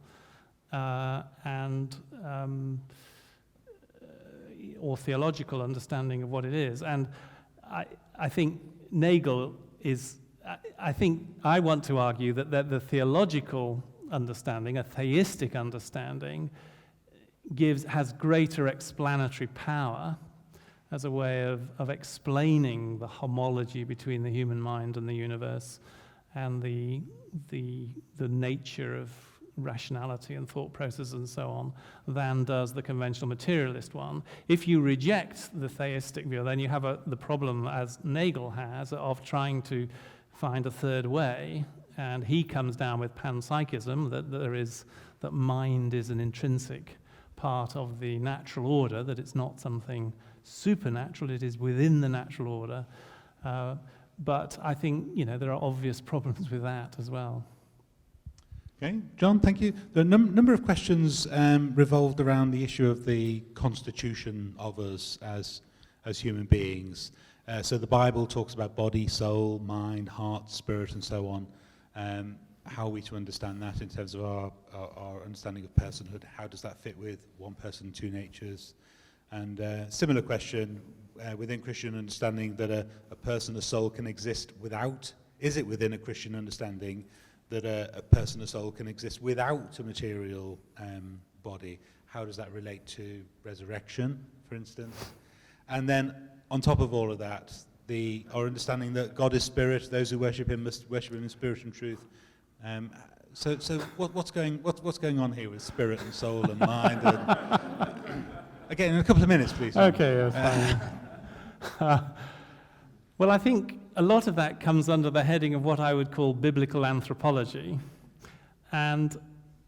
or theological understanding of what it is. And I think Nagel is, I want to argue that the theological understanding, a theistic understanding, has greater explanatory power as a way of explaining the homology between the human mind and the universe and the nature of rationality and thought processes and so on than does the conventional materialist one. If you reject the theistic view, then you have the problem, as Nagel has, of trying to find a third way, and he comes down with panpsychism, that mind is an intrinsic part of the natural order, that it's not something supernatural, it is within the natural order. But I think, there are obvious problems with that as well. Okay, John, thank you. The number of questions revolved around the issue of the constitution of us as human beings. So the Bible talks about body, soul, mind, heart, spirit, and so on. How are we to understand that in terms of our understanding of personhood? How does that fit with one person, two natures? And similar question within Christian understanding that a person, a soul can exist without, is it within a Christian understanding that a person, a soul can exist without a material body? How does that relate to resurrection, for instance? And then on top of all of that, our understanding that God is spirit, those who worship him must worship him in spirit and truth. So what's going on here with spirit and soul and mind? Again, in a couple of minutes, please. Okay, fine. Well, I think a lot of that comes under the heading of what I would call biblical anthropology. And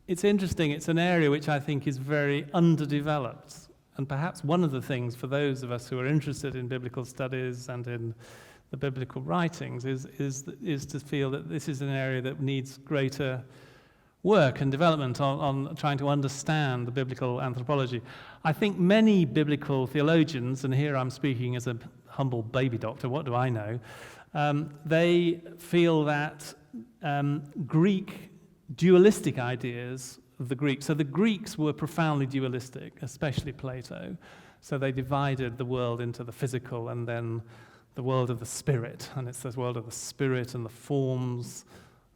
it's interesting, it's an area which I think is very underdeveloped. And perhaps one of the things for those of us who are interested in biblical studies and in the biblical writings is to feel that this is an area that needs greater work and development on trying to understand the biblical anthropology. I think many biblical theologians, and here I'm speaking as a humble baby doctor, what do I know? They feel that Greek dualistic ideas of the Greeks, so the Greeks were profoundly dualistic, especially Plato, so they divided the world into the physical and then the world of the spirit, and it's this world of the spirit and the forms,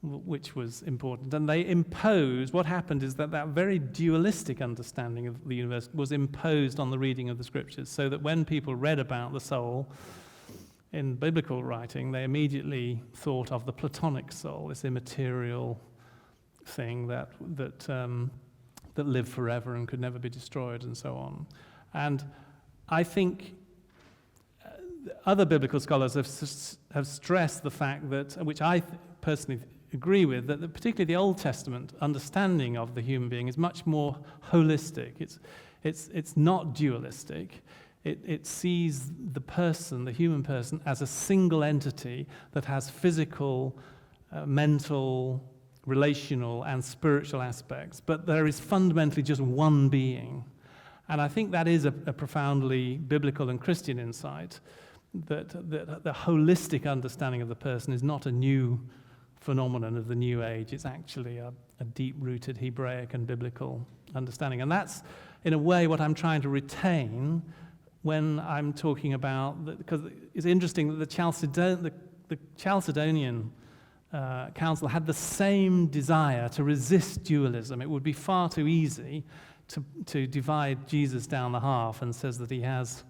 which was important. And they imposed, what happened is that very dualistic understanding of the universe was imposed on the reading of the scriptures, so that when people read about the soul in biblical writing, they immediately thought of the Platonic soul, this immaterial thing that lived forever and could never be destroyed and so on. And I think other biblical scholars have stressed the fact that, which I personally agree with, that particularly the Old Testament understanding of the human being is much more holistic. It's not dualistic. It sees the person, the human person, as a single entity that has physical, mental, relational, and spiritual aspects. But there is fundamentally just one being. And I think that is a profoundly biblical and Christian insight, that the holistic understanding of the person is not a new phenomenon of the New Age. It's actually a deep-rooted Hebraic and biblical understanding. And that's, in a way, what I'm trying to retain when I'm talking about, because it's interesting that the Chalcedonian Council had the same desire to resist dualism. It would be far too easy to divide Jesus down the half and says that he has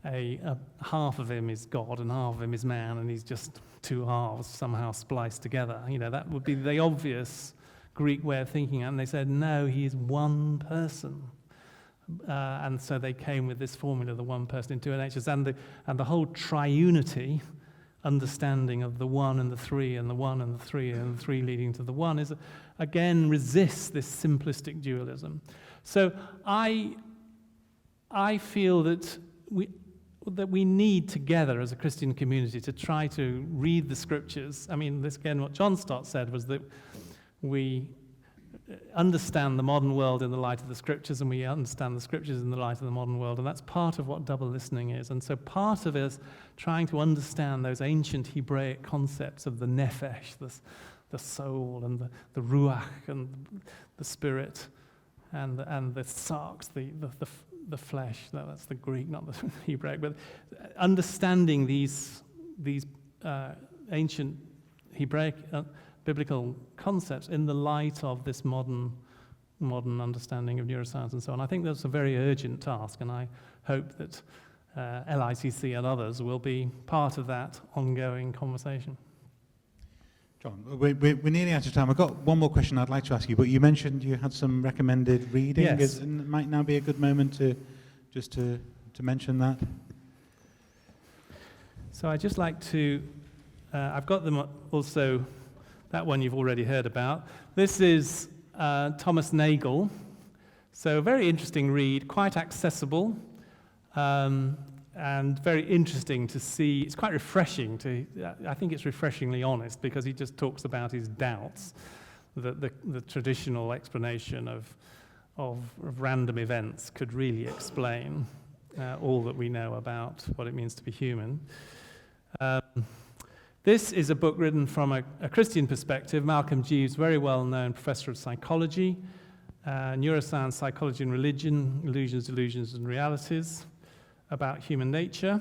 a half of him is God and half of him is man, and he's just two halves somehow spliced together. That would be the obvious Greek way of thinking. And they said, no, he is one person. And so they came with this formula, the one person in two natures, and the whole triunity understanding of the one and the three and the one and the three and the three leading to the one is, again, resists this simplistic dualism. So I feel that that we need together as a Christian community to try to read the scriptures. I mean, this again, what John Stott said was that we understand the modern world in the light of the scriptures, and we understand the scriptures in the light of the modern world, and that's part of what double listening is. And so part of it is trying to understand those ancient Hebraic concepts of the nephesh, the soul, and the ruach, and the spirit, and the sarx, the flesh. That's the Greek, not the Hebraic. But understanding these ancient Hebraic biblical concepts in the light of this modern understanding of neuroscience and so on. I think that's a very urgent task, and I hope that LICC and others will be part of that ongoing conversation. John, we're nearly out of time. I've got one more question I'd like to ask you, but you mentioned you had some recommended reading. Yes. And it might now be a good moment to mention that. So I'd just like to, I've got them also, that one you've already heard about. This is Thomas Nagel. So a very interesting read, quite accessible, and very interesting to see. It's quite refreshing I think it's refreshingly honest, because he just talks about his doubts that the traditional explanation of random events could really explain all that we know about what it means to be human. This is a book written from a Christian perspective. Malcolm Jeeves, very well-known professor of psychology, neuroscience, psychology and religion, illusions, delusions, and realities, about human nature.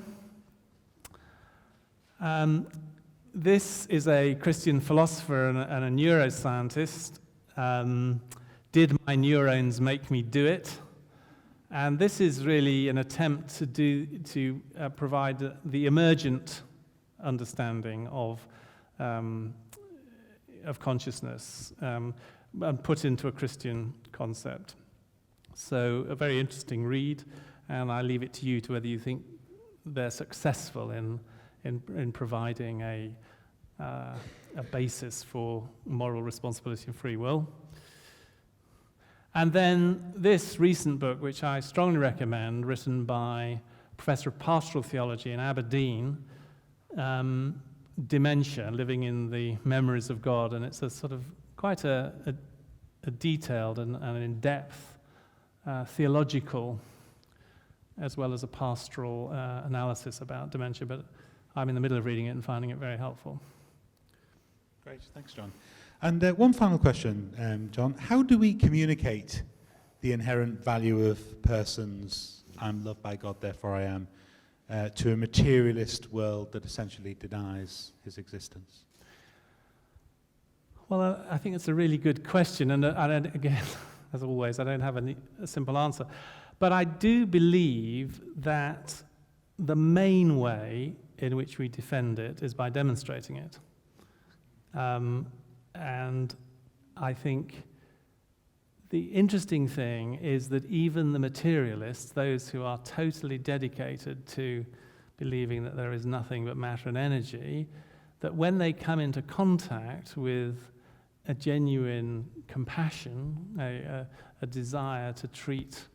This is a Christian philosopher and a neuroscientist. Did my neurons make me do it? And this is really an attempt to provide the emergent understanding of consciousness and put into a Christian concept. So a very interesting read, and I leave it to you to whether you think they're successful in providing a basis for moral responsibility and free will. And then this recent book, which I strongly recommend, written by a professor of pastoral theology in Aberdeen, Dementia, Living in the Memories of God, and it's a sort of quite a detailed and in-depth theological as well as a pastoral analysis about dementia, but I'm in the middle of reading it and finding it very helpful. Great, thanks, John. And one final question, John. How do we communicate the inherent value of persons, I'm loved by God, therefore I am, to a materialist world that essentially denies his existence? Well, I think it's a really good question, and again, as always, I don't have a simple answer. But I do believe that the main way in which we defend it is by demonstrating it. And I think the interesting thing is that even the materialists, those who are totally dedicated to believing that there is nothing but matter and energy, that when they come into contact with a genuine compassion, a desire to treat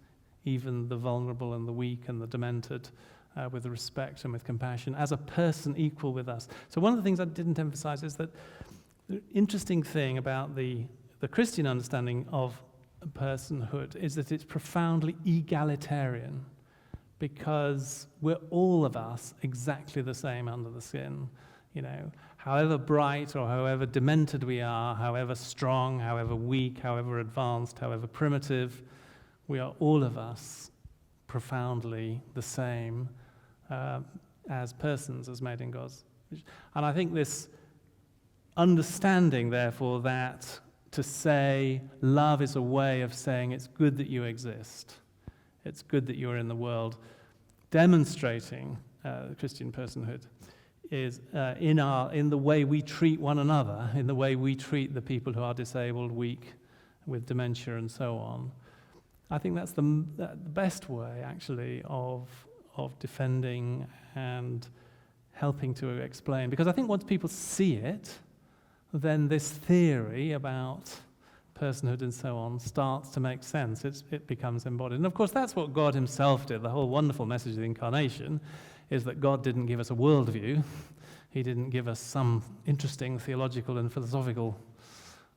even the vulnerable and the weak and the demented with respect and with compassion as a person equal with us. So one of the things I didn't emphasize is that the interesting thing about the Christian understanding of personhood is that it's profoundly egalitarian, because we're all of us exactly the same under the skin. You know, however bright or however demented we are, however strong, however weak, however advanced, however primitive, we are all of us profoundly the same as persons, as made in God's. And I think this understanding, therefore, that to say love is a way of saying it's good that you exist, it's good that you're in the world, demonstrating Christian personhood is in the way we treat one another, in the way we treat the people who are disabled, weak, with dementia and so on. I think that's the best way, actually, of defending and helping to explain. Because I think once people see it, then this theory about personhood and so on starts to make sense. It becomes embodied. And of course, that's what God himself did. The whole wonderful message of the incarnation is that God didn't give us a worldview. He didn't give us some interesting theological and philosophical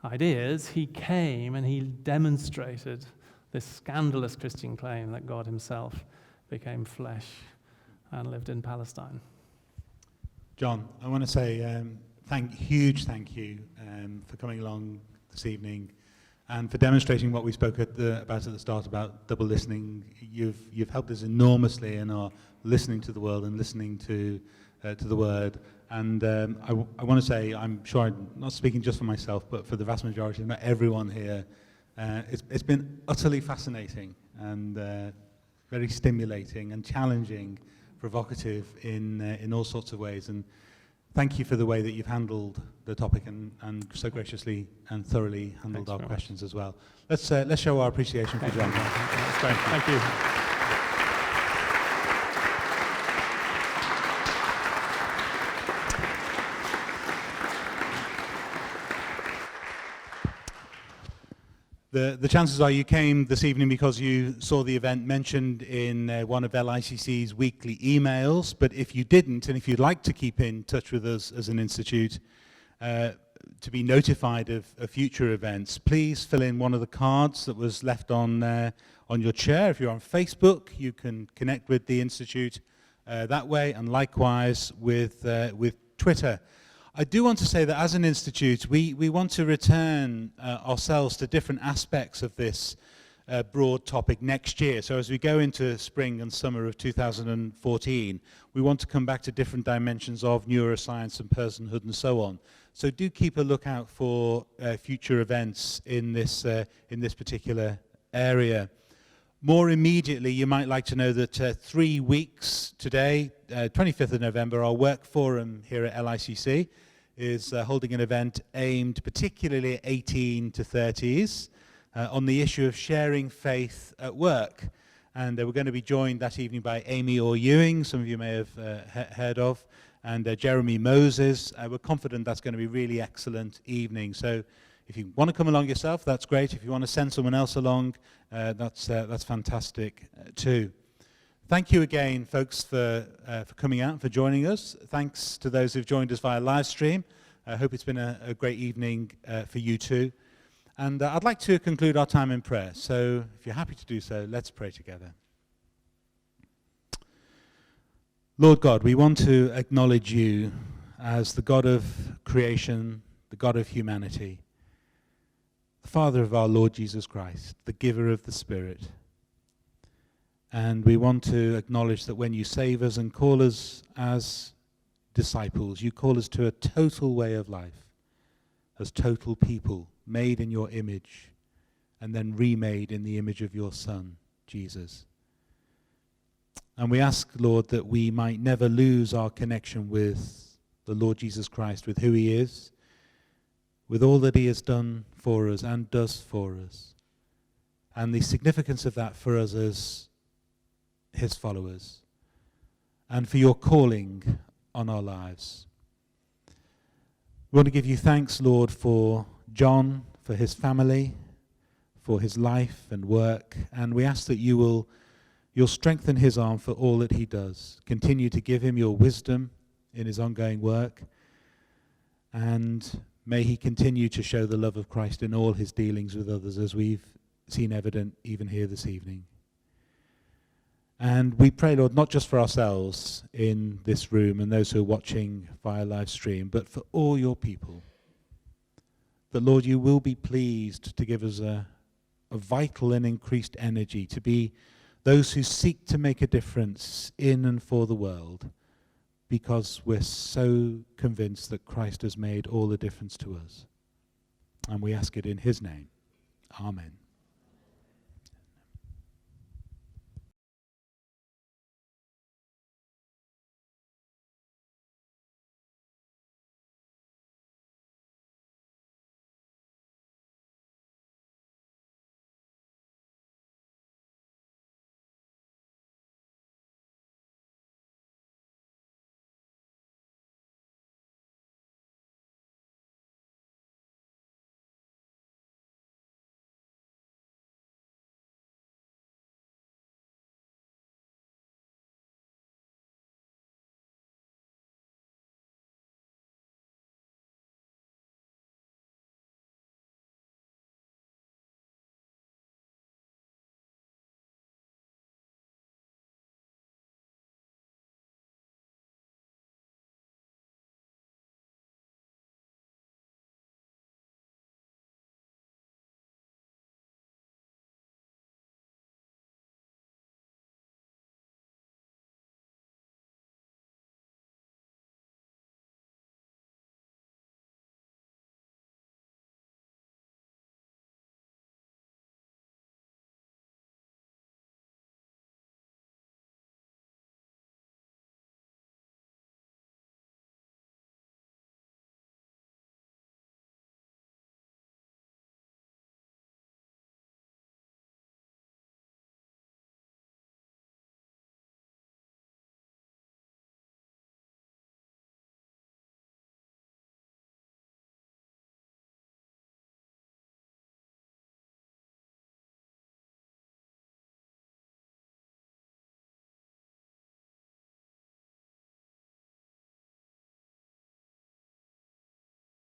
ideas. He came and he demonstrated this scandalous Christian claim that God himself became flesh and lived in Palestine. John, I want to say huge thank you for coming along this evening and for demonstrating what we spoke about at the start about double listening. You've helped us enormously in our listening to the world and listening to the Word. And I want to say, I'm sure I'm not speaking just for myself, but for the vast majority, not everyone here, it's been utterly fascinating and very stimulating and challenging, provocative in all sorts of ways. And thank you for the way that you've handled the topic and so graciously and thoroughly handled Thanks our very questions as well. Let's show our appreciation for John. That's great. Thank you. The chances are you came this evening because you saw the event mentioned in one of LICC's weekly emails, but if you didn't, and if you'd like to keep in touch with us as an institute to be notified of future events, please fill in one of the cards that was left on your chair. If you're on Facebook, you can connect with the institute that way, and likewise with Twitter. I do want to say that as an institute, we want to return ourselves to different aspects of this broad topic next year. So as we go into spring and summer of 2014, we want to come back to different dimensions of neuroscience and personhood and so on. So do keep a lookout for future events in this particular area. More immediately, you might like to know that 3 weeks today, 25th of November, our work forum here at LICC is holding an event aimed particularly at 18 to 30s on the issue of sharing faith at work. And we're going to be joined that evening by Amy Orr-Ewing, some of you may have heard of, and Jeremy Moses. We're confident that's going to be a really excellent evening. So if you want to come along yourself, that's great. If you want to send someone else along, that's fantastic too. Thank you again, folks, for coming out and for joining us. Thanks to those who've joined us via live stream. I hope it's been a great evening for you too. And I'd like to conclude our time in prayer. So if you're happy to do so, let's pray together. Lord God, we want to acknowledge you as the God of creation, the God of humanity, the Father of our Lord Jesus Christ, the giver of the Spirit. And we want to acknowledge that when you save us and call us as disciples, you call us to a total way of life, as total people, made in your image, and then remade in the image of your Son, Jesus. And we ask, Lord, that we might never lose our connection with the Lord Jesus Christ, with who he is, with all that he has done for us and does for us, and the significance of that for us as his followers, and for your calling on our lives. We want to give you thanks, Lord, for John, for his family, for his life and work, and we ask that you'll strengthen his arm for all that he does. Continue to give him your wisdom in his ongoing work, and may he continue to show the love of Christ in all his dealings with others, as we've seen evident even here this evening. And we pray, Lord, not just for ourselves in this room and those who are watching via live stream, but for all your people. That, Lord, you will be pleased to give us a vital and increased energy to be those who seek to make a difference in and for the world, because we're so convinced that Christ has made all the difference to us. And we ask it in his name. Amen.